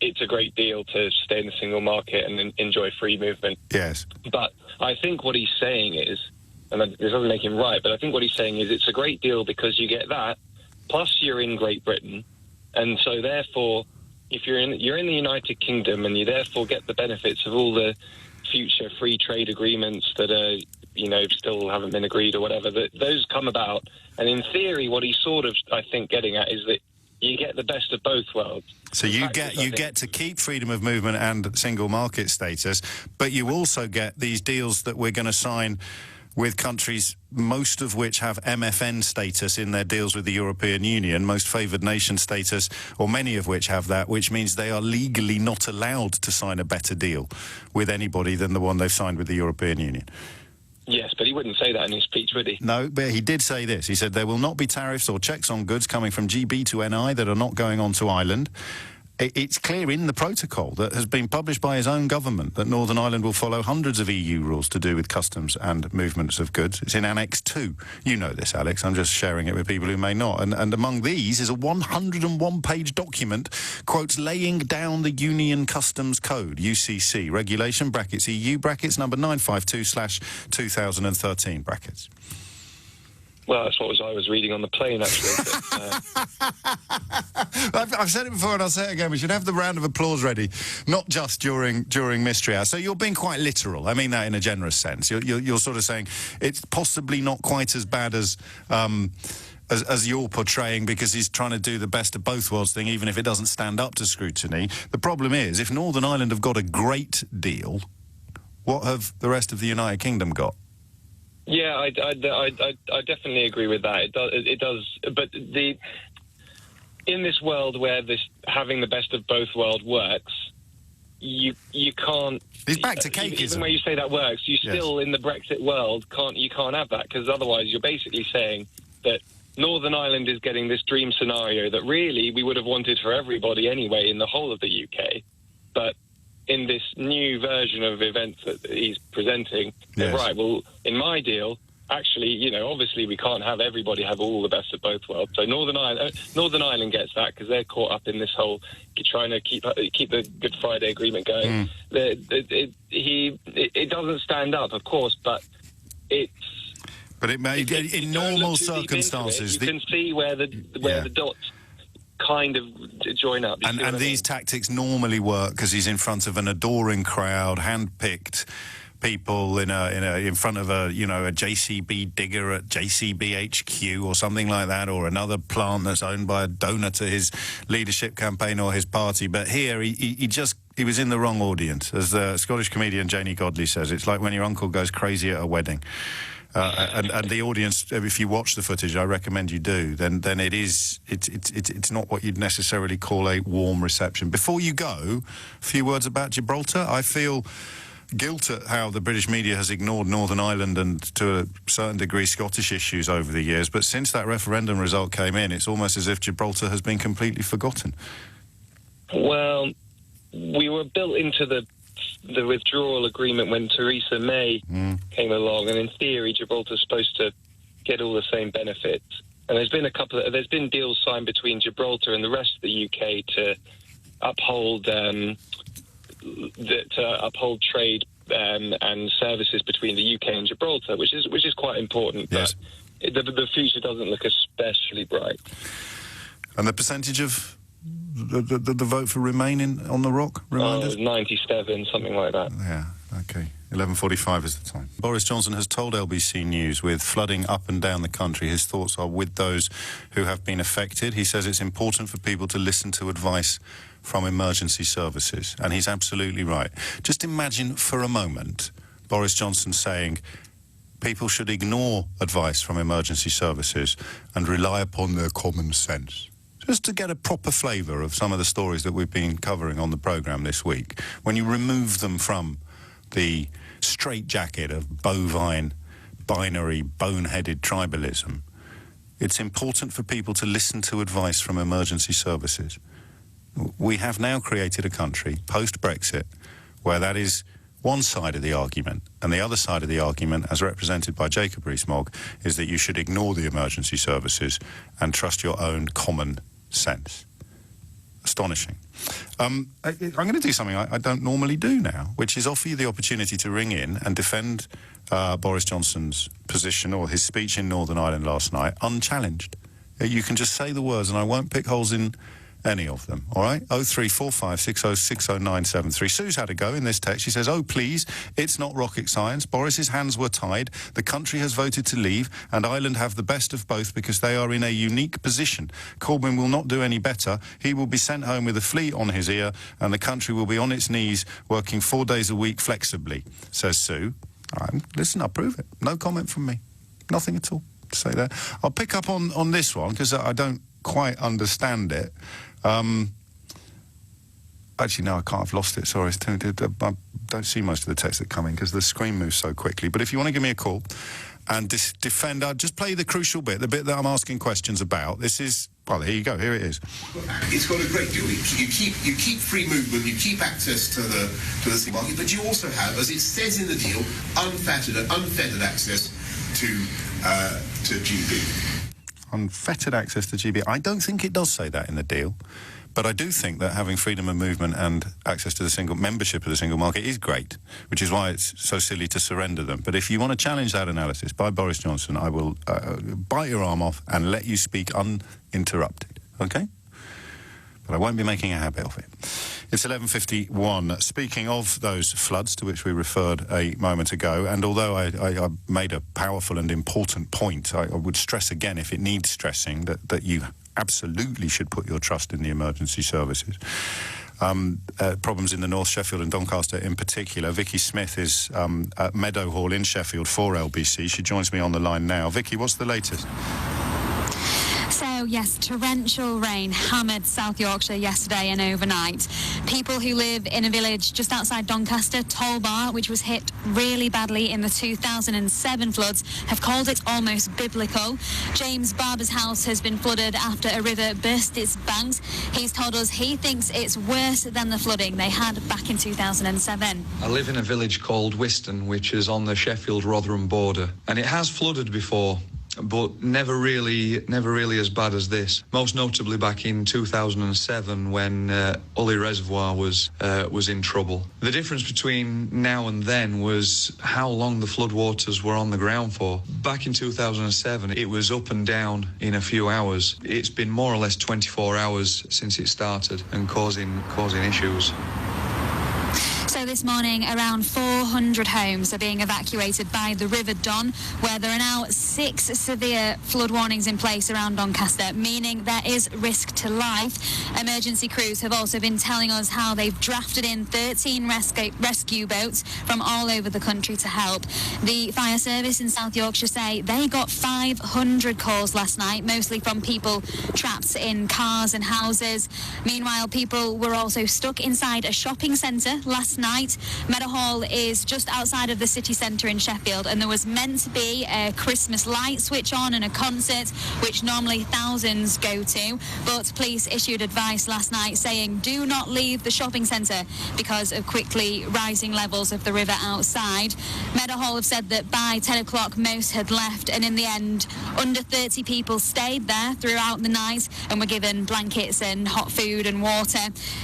it's a great deal to stay in the single market and enjoy free movement. Yes. But I think what he's saying is, and this doesn't make him right, but I think what he's saying is it's a great deal because you get that, plus you're in Great Britain, and so therefore, if you're in the United Kingdom, and you therefore get the benefits of all the future free trade agreements that are, still haven't been agreed or whatever, that those come about, and in theory, what he's sort of, I think, getting at is that you get the best of both worlds. So you get to keep freedom of movement and single market status, but you also get these deals that we're going to sign with countries, most of which have MFN status in their deals with the European Union, most favoured nation status, or many of which have that, which means they are legally not allowed to sign a better deal with anybody than the one they've signed with the European Union. Yes, but he wouldn't say that in his speech, would he? No, but he did say this. He said there will not be tariffs or checks on goods coming from GB to NI that are not going on to Ireland. It's clear in the protocol that has been published by his own government that Northern Ireland will follow hundreds of EU rules to do with customs and movements of goods. It's in Annex 2. You know this, Alex. I'm just sharing it with people who may not. And among these is a 101-page document, quotes, laying down the Union Customs Code, UCC, regulation, brackets, EU, brackets, number 952/2013, brackets. Well, that's what I was reading on the plane, actually. But, I've said it before and I'll say it again. We should have the round of applause ready, not just during Mystery Hour. So you're being quite literal. I mean that in a generous sense. You're sort of saying it's possibly not quite as bad as you're portraying because he's trying to do the best of both worlds thing, even if it doesn't stand up to scrutiny. The problem is, if Northern Ireland have got a great deal, what have the rest of the United Kingdom got? Yeah, I definitely agree with that. It does. But in this world where this having the best of both worlds works, you can't. It's back to cakeism. Even where you say that works, you still in the Brexit world can't have that, because otherwise you're basically saying that Northern Ireland is getting this dream scenario that really we would have wanted for everybody anyway in the whole of the UK, but in this new version of events that he's presenting, right, well, in my deal, actually, obviously we can't have everybody have all the best of both worlds. So Northern Ireland gets that because they're caught up in this whole trying to keep the Good Friday Agreement going. It doesn't stand up, of course, but it's... But it may, in normal circumstances... You can see where the dots kind of join up. And these tactics normally work because he's in front of an adoring crowd, hand-picked people in front of a JCB digger at JCB HQ or something like that, or another plant that's owned by a donor to his leadership campaign or his party. But here he was in the wrong audience. As the Scottish comedian Janie Godley says, it's like when your uncle goes crazy at a wedding. And the audience, if you watch the footage, I recommend you do, then it's not what you'd necessarily call a warm reception. Before you go, a few words about Gibraltar. I feel guilt at how the British media has ignored Northern Ireland and, to a certain degree, Scottish issues over the years. But since that referendum result came in, it's almost as if Gibraltar has been completely forgotten. Well, we were built into the withdrawal agreement when Theresa May came along, and in theory, Gibraltar's supposed to get all the same benefits. And there's been deals signed between Gibraltar and the rest of the UK to uphold trade and services between the UK and Gibraltar, which is quite important. Yes. But the future doesn't look especially bright. And the percentage of the vote for Remain on the Rock? Remind us? 97, something like that. Yeah, okay. 11:45 is the time. Boris Johnson has told LBC News, with flooding up and down the country, his thoughts are with those who have been affected. He says it's important for people to listen to advice from emergency services, and he's absolutely right. Just imagine for a moment Boris Johnson saying people should ignore advice from emergency services and rely upon their common sense. Just to get a proper flavour of some of the stories that we've been covering on the programme this week, when you remove them from the straitjacket of bovine, binary, boneheaded tribalism, it's important for people to listen to advice from emergency services. We have now created a country, post-Brexit, where that is one side of the argument, and the other side of the argument, as represented by Jacob Rees-Mogg, is that you should ignore the emergency services and trust your own common sense. Astonishing. I'm going to do something I don't normally do now, which is offer you the opportunity to ring in and defend Boris Johnson's position or his speech in Northern Ireland last night unchallenged. You can just say the words and I won't pick holes in any of them, all right? 03456060973. Sue's had a go in this text. She says, oh, please, it's not rocket science. Boris's hands were tied. The country has voted to leave, and Ireland have the best of both because they are in a unique position. Corbyn will not do any better. He will be sent home with a flea on his ear, and the country will be on its knees working 4 days a week flexibly, says Sue. Listen, I'll prove it. No comment from me. Nothing at all to say there. I'll pick up on this one because I don't quite understand it. Actually, no, I can't. I've lost it. Sorry. I don't see most of the text that come in because the screen moves so quickly. But if you want to give me a call and defend, I'll just play the crucial bit, the bit that I'm asking questions about. This is, well, here you go. Here it is. It's got a great deal. You keep free movement, you keep access to the single market, but you also have, as it says in the deal, unfettered access to GB. Unfettered access to GB. I don't think it does say that in the deal, but I do think that having freedom of movement and access to the membership of the single market is great, which is why it's so silly to surrender them. But if you want to challenge that analysis by Boris Johnson, I will bite your arm off and let you speak uninterrupted, okay? But I won't be making a habit of it. It's 11:51. Speaking of those floods to which we referred a moment ago, and although I made a powerful and important point, I would stress again, if it needs stressing, that you absolutely should put your trust in the emergency services. Problems in the North, Sheffield and Doncaster in particular. Vicky Smith is at Meadowhall in Sheffield for LBC. She joins me on the line now. Vicky, what's the latest? So, yes, torrential rain hammered South Yorkshire yesterday and overnight. People who live in a village just outside Doncaster, Tolbar, which was hit really badly in the 2007 floods, have called it almost biblical. James Barber's house has been flooded after a river burst its banks. He's told us he thinks it's worse than the flooding they had back in 2007. I live in a village called Whiston, which is on the Sheffield-Rotherham border, and it has flooded before. but never really as bad as this. Most notably back in 2007 when Ulley Reservoir was in trouble. The difference between now and then was how long the floodwaters were on the ground for. Back in 2007, it was up and down in a few hours. It's been more or less 24 hours since it started and causing issues. So this morning, around 400 homes are being evacuated by the River Don, where there are now 6 severe flood warnings in place around Doncaster, meaning there is risk to life. Emergency crews have also been telling us how they've drafted in 13 rescue boats from all over the country to help. The fire service in South Yorkshire say they got 500 calls last night, mostly from people trapped in cars and houses. Meanwhile, people were also stuck inside a shopping centre last night. Meadowhall is just outside of the city centre in Sheffield, and there was meant to be a Christmas light switch on and a concert, which normally thousands go to, but police issued advice last night saying do not leave the shopping centre because of quickly rising levels of the river outside. Meadowhall have said that by 10 o'clock most had left, and in the end under 30 people stayed there throughout the night and were given blankets and hot food and water.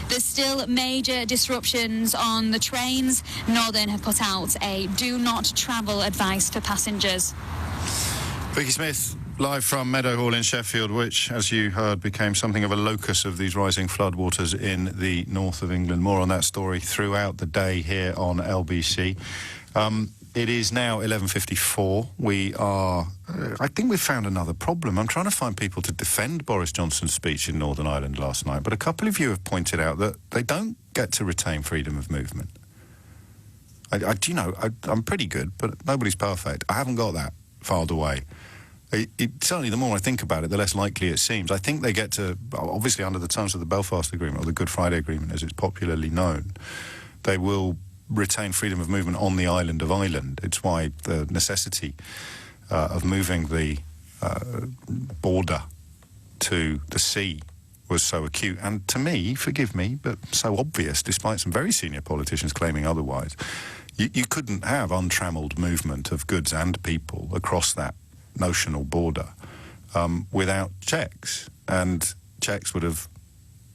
There's still major disruptions on the trains. Northern have put out a do not travel advice for passengers. Vicky Smith, live from Meadowhall in Sheffield, which, as you heard, became something of a locus of these rising floodwaters in the north of England. More on that story throughout the day here on LBC. It is now 11:54. We are... I think we've found another problem. I'm trying to find people to defend Boris Johnson's speech in Northern Ireland last night, but a couple of you have pointed out that they don't get to retain freedom of movement. I'm pretty good, but nobody's perfect. I haven't got that filed away. Certainly, the more I think about it, the less likely it seems. I think they get to, obviously under the terms of the Belfast Agreement, or the Good Friday Agreement as it's popularly known, they will retain freedom of movement on the island of Ireland. It's why the necessity of moving the border to the sea was so acute, and to me, forgive me, but so obvious, despite some very senior politicians claiming otherwise. You couldn't have untrammelled movement of goods and people across that notional border without checks, and checks would have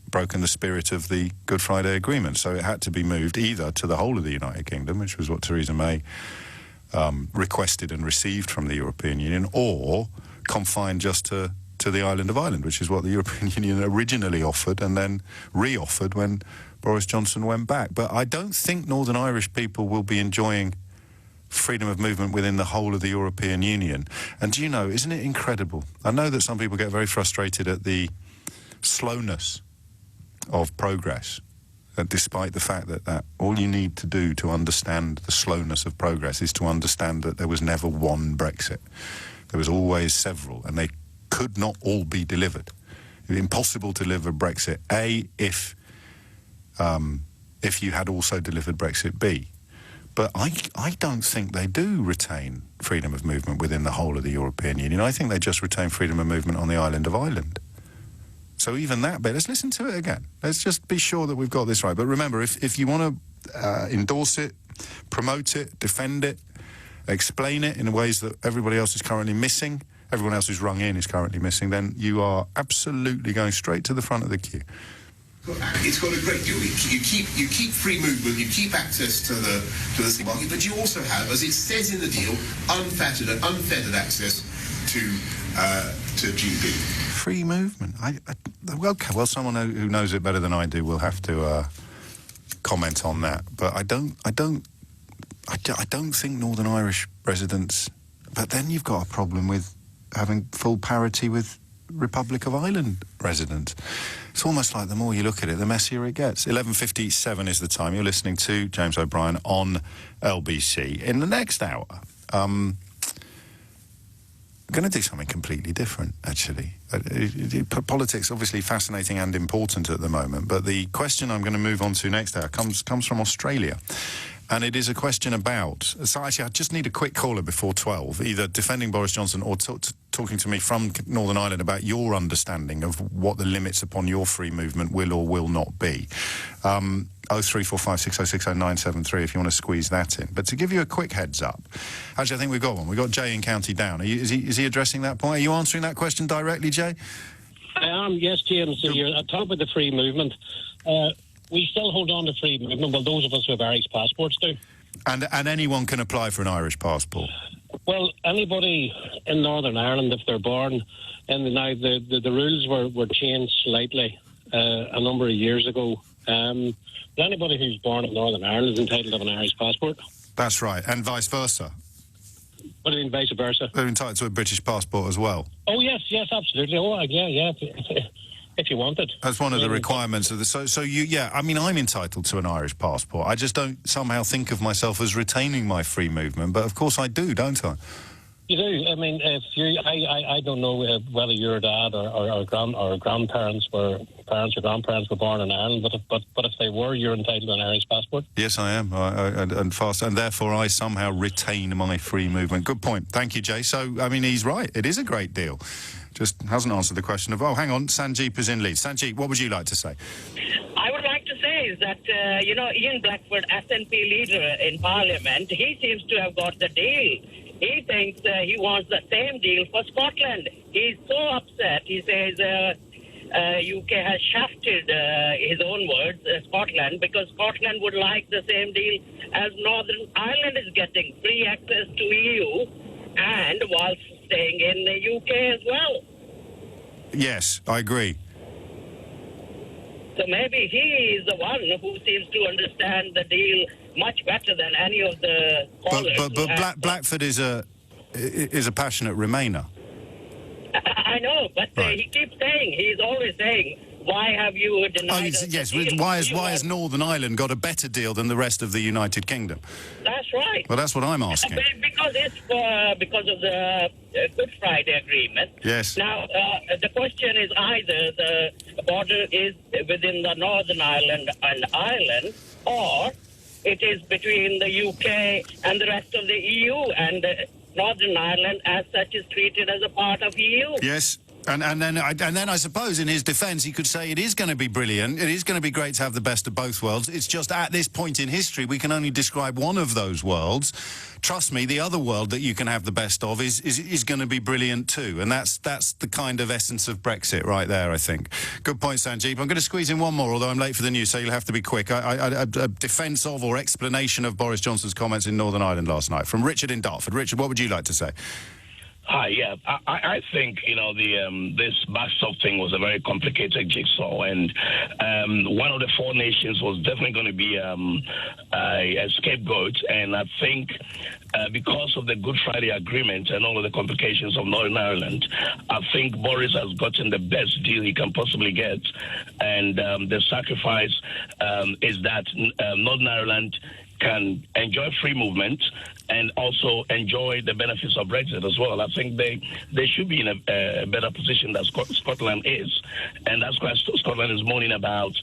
broken the spirit of the Good Friday Agreement. So it had to be moved either to the whole of the United Kingdom, which was what Theresa May requested and received from the European Union, or confined just to the island of Ireland, which is what the European Union originally offered and then re-offered when Boris Johnson went back. But I don't think Northern Irish people will be enjoying freedom of movement within the whole of the European Union. And do you know, isn't it incredible? I know that some people get very frustrated at the slowness of progress, despite the fact that all you need to do to understand the slowness of progress is to understand that there was never one Brexit. There was always several, and they could not all be delivered. It was impossible to deliver Brexit A if you had also delivered Brexit B. But I don't think they do retain freedom of movement within the whole of the European Union. I think they just retain freedom of movement on the island of Ireland. So even that bit, let's listen to it again. Let's just be sure that we've got this right. But remember, if you want to endorse it, promote it, defend it, explain it in ways that everybody else is currently missing, everyone else who's rung in is currently missing, then you are absolutely going straight to the front of the queue. It's got a great deal. You keep free movement, you keep access to the sea market, but you also have, as it says in the deal, unfettered access to GB. Free movement. Well, someone who knows it better than I do will have to comment on that. But I don't think Northern Irish residents. But then you've got a problem with having full parity with Republic of Ireland residents. It's almost like the more you look at it, the messier it gets. 11:57 is the time. You're listening to James O'Brien on LBC. In the next hour, I'm going to do something completely different, actually. Politics, obviously fascinating and important at the moment, but the question I'm going to move on to next hour comes from Australia. And it is a question about... So actually, I just need a quick caller before 12, either defending Boris Johnson or talking to me from Northern Ireland about your understanding of what the limits upon your free movement will or will not be. 03456060973 if you want to squeeze that in. But to give you a quick heads up, actually I think we've got one. We've got Jay in County Down. Is he addressing that point? Are you answering that question directly, Jay? I am, yes, James. So you're at top of the free movement. We still hold on to free movement, well, those of us who have Irish passports do. And anyone can apply for an Irish passport? Well, anybody in Northern Ireland, if they're born, and now the rules were changed slightly a number of years ago. Anybody who's born in Northern Ireland is entitled to have an Irish passport. That's right, and vice versa. What do you mean, vice versa? They're entitled to a British passport as well. Oh, yes, absolutely. Oh, yeah. If you want it. That's one of the requirements of the... So I mean, I'm entitled to an Irish passport. I just don't somehow think of myself as retaining my free movement, but of course I do, don't I? You do. I mean, I don't know whether your dad or grandparents were parents or grandparents were born in Ireland, but if they were, you're entitled to an Irish passport. Yes, I am, and therefore I somehow retain my free movement. Good point. Thank you, Jay. So, I mean, he's right. It is a great deal. Just hasn't answered the question of, oh, hang on, Sanjeep is in Leeds. Sanjeep, what would you like to say? I would like to say is that, Ian Blackford, SNP leader in Parliament, he seems to have got the deal. He thinks he wants the same deal for Scotland. He's so upset. He says UK has shafted, his own words, Scotland, because Scotland would like the same deal as Northern Ireland is getting, free access to EU, and whilst staying in the UK as well. Yes, I agree. So maybe he is the one who seems to understand the deal much better than any of the callers. But Blackford is a passionate Remainer. I know, but right. He keeps saying, he's always saying, why have you denied us yes, the deal? why has Northern Ireland got a better deal than the rest of the United Kingdom? That's right. Well, that's what I'm asking. Because it's because of the Good Friday Agreement. Yes. Now, the question is either the border is within the Northern Ireland and Ireland, or it is between the UK and the rest of the EU, and Northern Ireland as such is treated as a part of EU. Yes. And then I suppose in his defence he could say it is going to be brilliant, it is going to be great to have the best of both worlds. It's just at this point in history we can only describe one of those worlds. Trust me, the other world that you can have the best of is going to be brilliant too. And that's the kind of essence of Brexit right there, I think. Good point, Sanjeep. I'm going to squeeze in one more, although I'm late for the news, so you'll have to be quick. A defence of or explanation of Boris Johnson's comments in Northern Ireland last night from Richard in Dartford. Richard, what would you like to say? Hi, yeah. I think, this backstop thing was a very complicated jigsaw, and one of the four nations was definitely going to be a scapegoat, and I think because of the Good Friday Agreement and all of the complications of Northern Ireland, I think Boris has gotten the best deal he can possibly get, and the sacrifice is that Northern Ireland can enjoy free movement and also enjoy the benefits of Brexit as well. I think they should be in a better position than Scotland is. And that's why Scotland is moaning about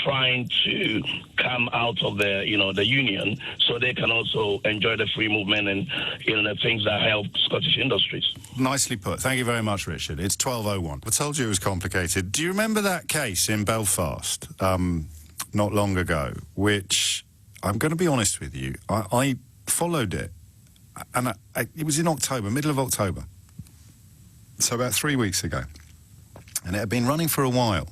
trying to come out of the union so they can also enjoy the free movement and the things that help Scottish industries. Nicely put. Thank you very much, Richard. It's 12:01. I told you it was complicated. Do you remember that case in Belfast not long ago, which... I'm going to be honest with you. I followed it, and it was in October, middle of October, so about 3 weeks ago, and it had been running for a while.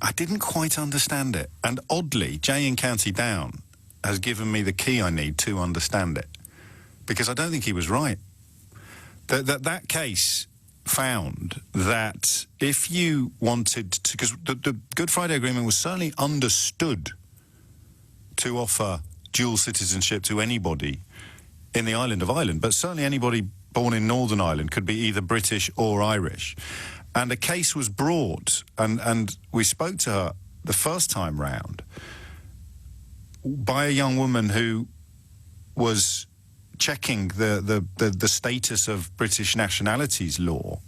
I didn't quite understand it, and oddly, Jay in County Down has given me the key I need to understand it, because I don't think he was right. That case found that if you wanted to, because the Good Friday Agreement was certainly understood to offer dual citizenship to anybody in the island of Ireland, but certainly anybody born in Northern Ireland could be either British or Irish. And a case was brought, and we spoke to her the first time round, by a young woman who was checking the status of British nationalities law,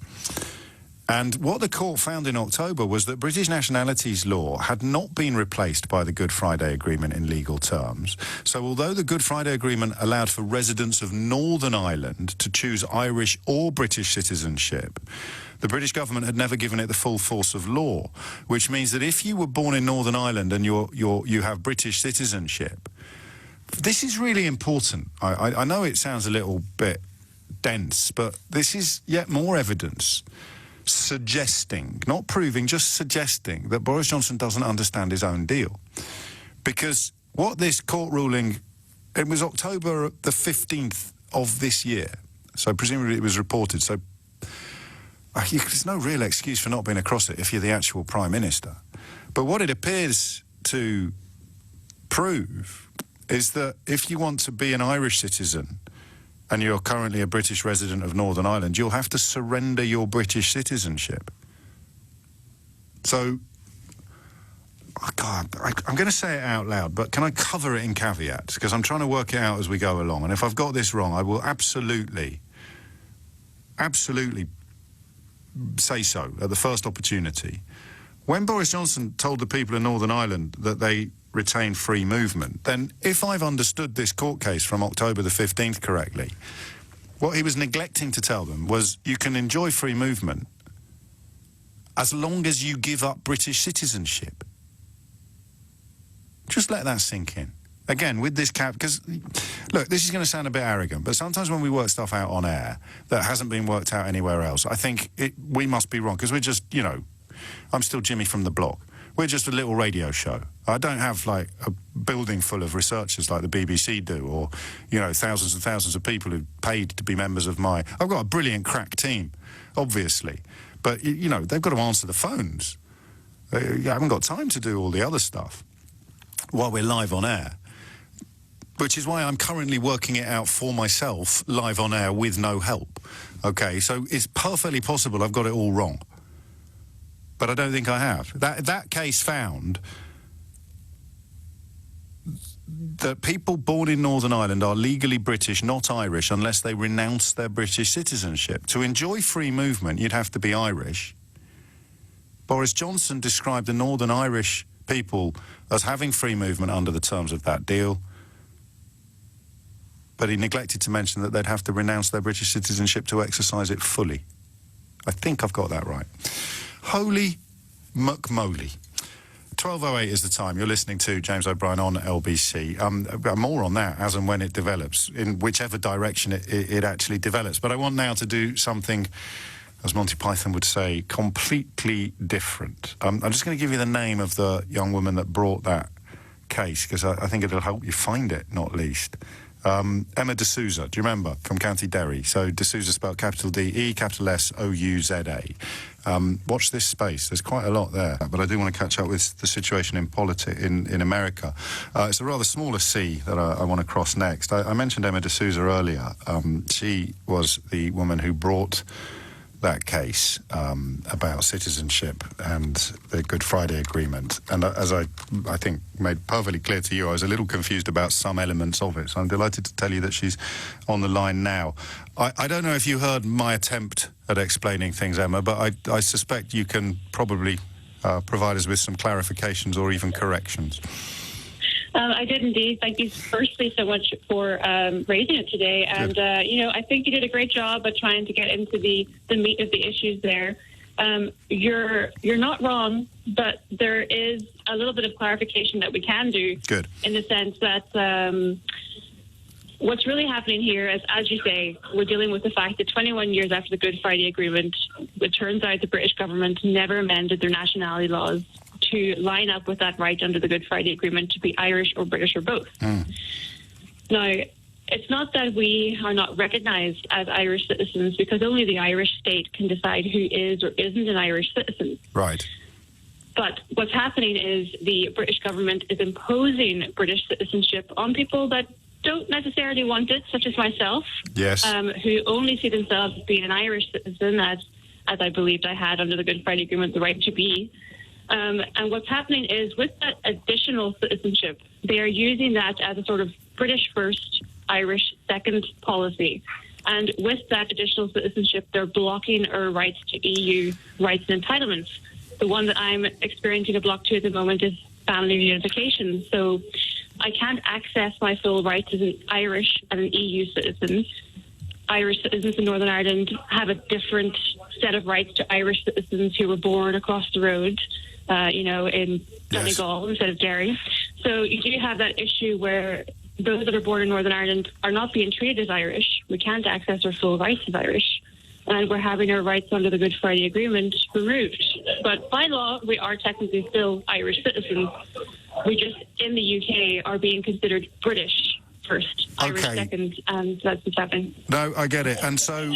And what the court found in October was that British nationalities law had not been replaced by the Good Friday Agreement in legal terms. So although the Good Friday Agreement allowed for residents of Northern Ireland to choose Irish or British citizenship, the British government had never given it the full force of law, which means that if you were born in Northern Ireland and you have British citizenship, this is really important. I know it sounds a little bit dense, but this is yet more evidence suggesting, not proving, just suggesting that Boris Johnson doesn't understand his own deal. Because what this court ruling, it was October the 15th of this year, so presumably it was reported, so there's no real excuse for not being across it if you're the actual Prime Minister. But what it appears to prove is that if you want to be an Irish citizen and you're currently a British resident of Northern Ireland, you'll have to surrender your British citizenship. So, God, I'm going to say it out loud, but can I cover it in caveats? Because I'm trying to work it out as we go along. And if I've got this wrong, I will absolutely say so at the first opportunity. When Boris Johnson told the people of Northern Ireland that they retain free movement, then if I've understood this court case from October the 15th correctly, what he was neglecting to tell them was you can enjoy free movement as long as you give up British citizenship. Just let that sink in. Again, with this cap, because, look, this is going to sound a bit arrogant, but sometimes when we work stuff out on air that hasn't been worked out anywhere else, I think we must be wrong, because we're just, I'm still Jimmy from the block. We're just a little radio show. I don't have, like, a building full of researchers like the BBC do, or, thousands and thousands of people who paid to be members of my... I've got a brilliant crack team, obviously, but, they've got to answer the phones. I haven't got time to do all the other stuff while we're live on air, which is why I'm currently working it out for myself live on air with no help. Okay, so it's perfectly possible I've got it all wrong. But I don't think I have. That case found that people born in Northern Ireland are legally British, not Irish, unless they renounce their British citizenship. To enjoy free movement, you'd have to be Irish. Boris Johnson described the Northern Irish people as having free movement under the terms of that deal, but he neglected to mention that they'd have to renounce their British citizenship to exercise it fully. I think I've got that right. Holy McMoley. 12:08 is the time. You're listening to James O'Brien on LBC. More on that as and when it develops, in whichever direction it actually develops. But I want now to do something, as Monty Python would say, completely different. I'm just going to give you the name of the young woman that brought that case, because I think it'll help you find it, not least. Emma de Souza, do you remember, from County Derry? So de Souza spelled capital D-E, capital S-O-U-Z-A. Watch this space, there's quite a lot there, but I do want to catch up with the situation in politics in America. It's a rather smaller C that I want to cross next. I mentioned Emma de Souza earlier. She was the woman who brought that case about citizenship and the Good Friday Agreement. And as I think made perfectly clear to you, I was a little confused about some elements of it. So I'm delighted to tell you that she's on the line now. I don't know if you heard my attempt at explaining things, Emma, but I suspect you can probably provide us with some clarifications or even corrections. I did indeed. Thank you firstly so much for raising it today. And, I think you did a great job at trying to get into the meat of the issues there. You're not wrong, but there is a little bit of clarification that we can do. Good. In the sense that what's really happening here is, as you say, we're dealing with the fact that 21 years after the Good Friday Agreement, it turns out the British government never amended their nationality laws to line up with that right under the Good Friday Agreement to be Irish or British or both. Now, it's not that we are not recognised as Irish citizens, because only the Irish state can decide who is or isn't an Irish citizen. Right. But what's happening is the British government is imposing British citizenship on people that don't necessarily want it, such as myself, yes, who only see themselves as being an Irish citizen, as I believed I had under the Good Friday Agreement the right to be. And what's happening is, with that additional citizenship, they are using that as a sort of British first, Irish second policy. And with that additional citizenship, they're blocking our rights to EU rights and entitlements. The one that I'm experiencing a block to at the moment is family reunification. So I can't access my full rights as an Irish and an EU citizen. Irish citizens in Northern Ireland have a different set of rights to Irish citizens who were born across the road, in Donegal instead of Derry. So you do have that issue where those that are born in Northern Ireland are not being treated as Irish. We can't access our full rights as Irish. And we're having our rights under the Good Friday Agreement removed. But by law, we are technically still Irish citizens. We just, in the UK, are being considered British first, Irish second, and that's what's happening. No, I get it. And so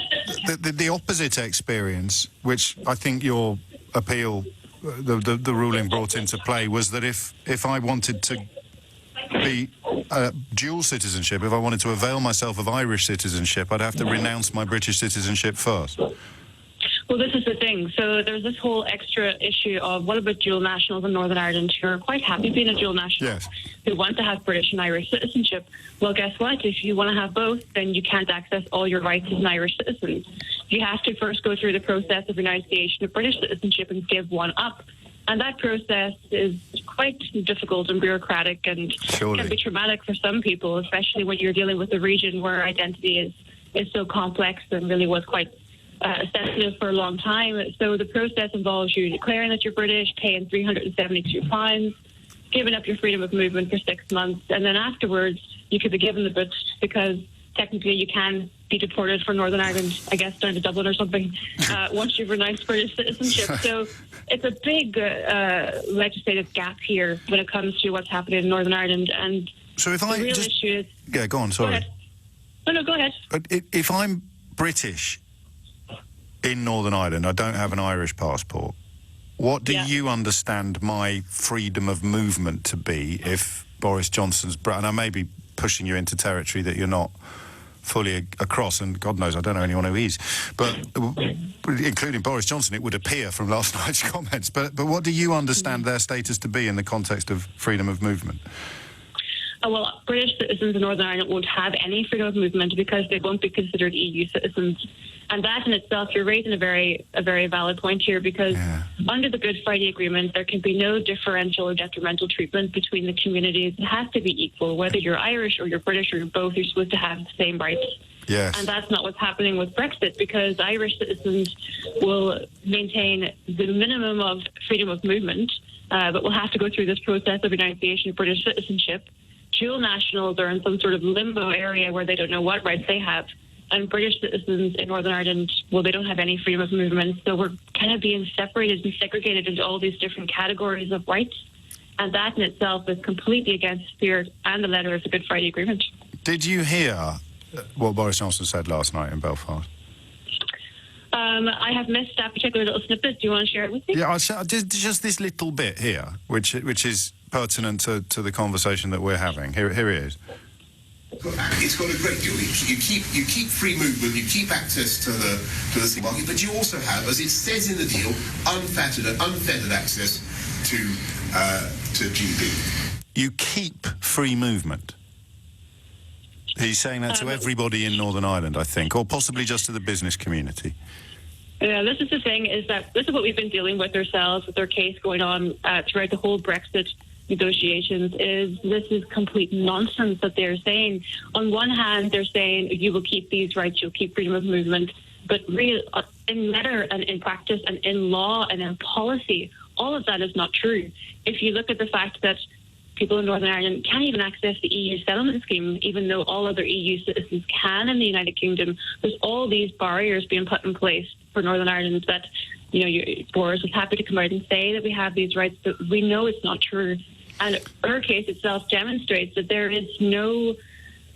the opposite experience, which I think your appeal, the ruling brought into play, was that if I wanted to be dual citizenship, if I wanted to avail myself of Irish citizenship, I'd have to renounce my British citizenship first. Well, this is the thing. So there's this whole extra issue of what about dual nationals in Northern Ireland who are quite happy being a dual national, who want to have British and Irish citizenship. Well, guess what? If you want to have both, then you can't access all your rights as an Irish citizen. You have to first go through the process of renunciation of British citizenship and give one up. And that process is quite difficult and bureaucratic and can be traumatic for some people, especially when you're dealing with a region where identity is so complex and really was quite sensitive for a long time. So the process involves you declaring that you're British, paying £372, giving up your freedom of movement for 6 months, and then afterwards you could be given the boot because technically you can be deported from Northern Ireland, I guess, down to Dublin or something, once you've renounced British citizenship. So it's a big legislative gap here when it comes to what's happening in Northern Ireland. And so if the I real issue is... Yeah, go on, sorry. No, go ahead. If I'm British in Northern Ireland, I don't have an Irish passport, what do you understand my freedom of movement to be if Boris Johnson's... And I may be pushing you into territory that you're not fully across, and God knows I don't know anyone who is, but including Boris Johnson, it would appear from last night's comments. But what do you understand their status to be in the context of freedom of movement? Well, British citizens in Northern Ireland won't have any freedom of movement because they won't be considered EU citizens. And that in itself, you're raising a very valid point here, because under the Good Friday Agreement, there can be no differential or detrimental treatment between the communities. It has to be equal. Whether you're Irish or you're British or you're both, you're supposed to have the same rights. Yes. And that's not what's happening with Brexit, because Irish citizens will maintain the minimum of freedom of movement, but will have to go through this process of renunciation of British citizenship. Dual nationals are in some sort of limbo area where they don't know what rights they have. And British citizens in Northern Ireland, well, they don't have any freedom of movement. So we're kind of being separated and segregated into all these different categories of rights. And that in itself is completely against the spirit and the letter of the Good Friday Agreement. Did you hear what Boris Johnson said last night in Belfast? I have missed that particular little snippet. Do you want to share it with me? Yeah, just this little bit here, which is pertinent to the conversation that we're having. Here it is. It's got a great deal. You keep free movement, you keep access to the market, but you also have, as it says in the deal, unfettered access to GB. You keep free movement. He's saying that to everybody in Northern Ireland, I think, or possibly just to the business community. Yeah, this is the thing, is that this is what we've been dealing with ourselves, with our case going on throughout the whole Brexit negotiations. This is complete nonsense that they're saying. On one hand, they're saying you will keep these rights, you'll keep freedom of movement, but in letter and in practice and in law and in policy, all of that is not true. If you look at the fact that people in Northern Ireland can't even access the EU settlement scheme, even though all other EU citizens can in the United Kingdom, there's all these barriers being put in place for Northern Ireland that, Boris is happy to come out and say that we have these rights, but we know it's not true. And her case itself demonstrates that there is no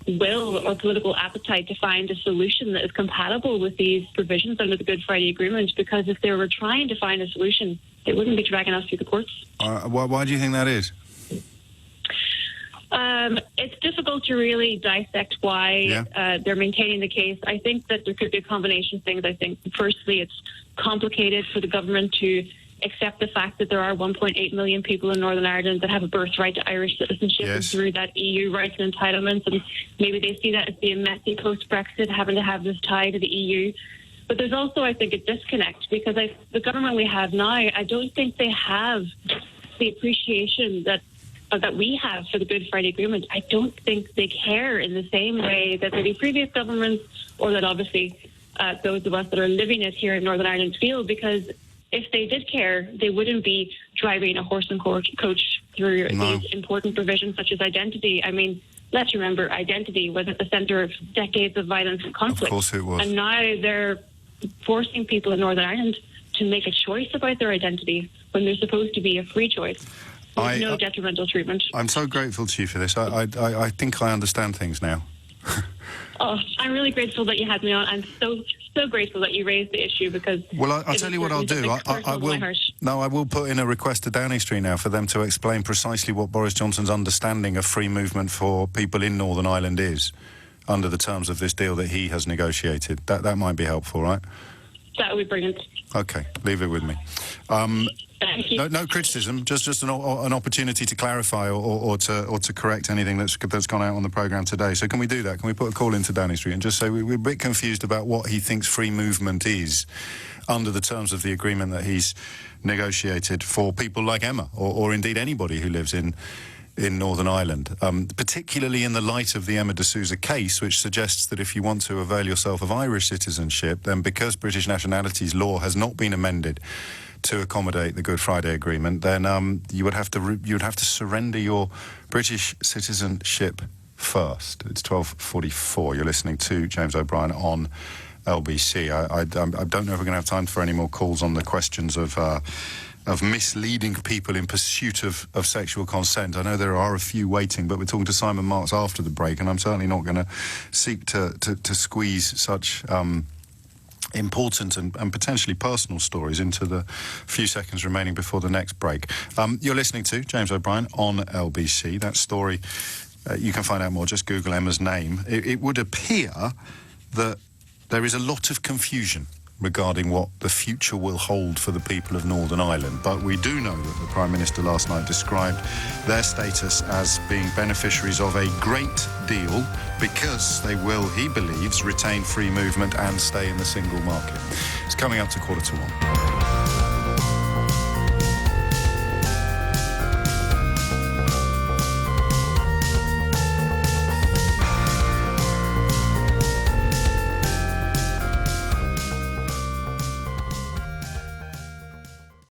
will or political appetite to find a solution that is compatible with these provisions under the Good Friday Agreement, because if they were trying to find a solution, they wouldn't be dragging us through the courts. Why do you think that is? It's difficult to really dissect why they're maintaining the case. I think that there could be a combination of things. I think, firstly, it's complicated for the government to accept the fact that there are 1.8 million people in Northern Ireland that have a birthright to Irish citizenship and through that EU rights and entitlements, and maybe they see that as being messy post-Brexit, having to have this tie to the EU. But there's also, I think, a disconnect, because the government we have now, I don't think they have the appreciation that we have for the Good Friday Agreement. I don't think they care in the same way that maybe previous governments, or that obviously those of us that are living it here in Northern Ireland feel, because if they did care, they wouldn't be driving a horse and coach through these important provisions such as identity. I mean, let's remember, identity was at the centre of decades of violence and conflict. Of course it was. And now they're forcing people in Northern Ireland to make a choice about their identity when there's supposed to be a free choice. There's no detrimental treatment. I'm so grateful to you for this. I think I understand things now. Oh, I'm really grateful that you had me on. I'm so grateful that you raised the issue, because... Well, I'll tell you what I'll do. I will put in a request to Downing Street now for them to explain precisely what Boris Johnson's understanding of free movement for people in Northern Ireland is under the terms of this deal that he has negotiated. That might be helpful, right? That would be brilliant. Okay, leave it with me. Thank you. No criticism, just an opportunity to clarify or to correct anything that's gone out on the programme today. So can we do that? Can we put a call into Downing Street and just say we're a bit confused about what he thinks free movement is under the terms of the agreement that he's negotiated for people like Emma, or indeed anybody who lives in Northern Ireland, particularly in the light of the Emma de Souza case, which suggests that if you want to avail yourself of Irish citizenship, then because British nationalities law has not been amended to accommodate the Good Friday Agreement, then you would have to surrender your British citizenship first. It's 12:44. You're listening to James O'Brien on LBC. I don't know if we're going to have time for any more calls on the questions of misleading people in pursuit of sexual consent. I know there are a few waiting, but we're talking to Simon Marks after the break, and I'm certainly not going to seek to squeeze such important and potentially personal stories into the few seconds remaining before the next break. You're listening to James O'Brien on LBC. That story, you can find out more, just Google Emma's name. It would appear that there is a lot of confusion regarding what the future will hold for the people of Northern Ireland. But we do know that the Prime Minister last night described their status as being beneficiaries of a great deal because they will, he believes, retain free movement and stay in the single market. It's coming up to 1:45.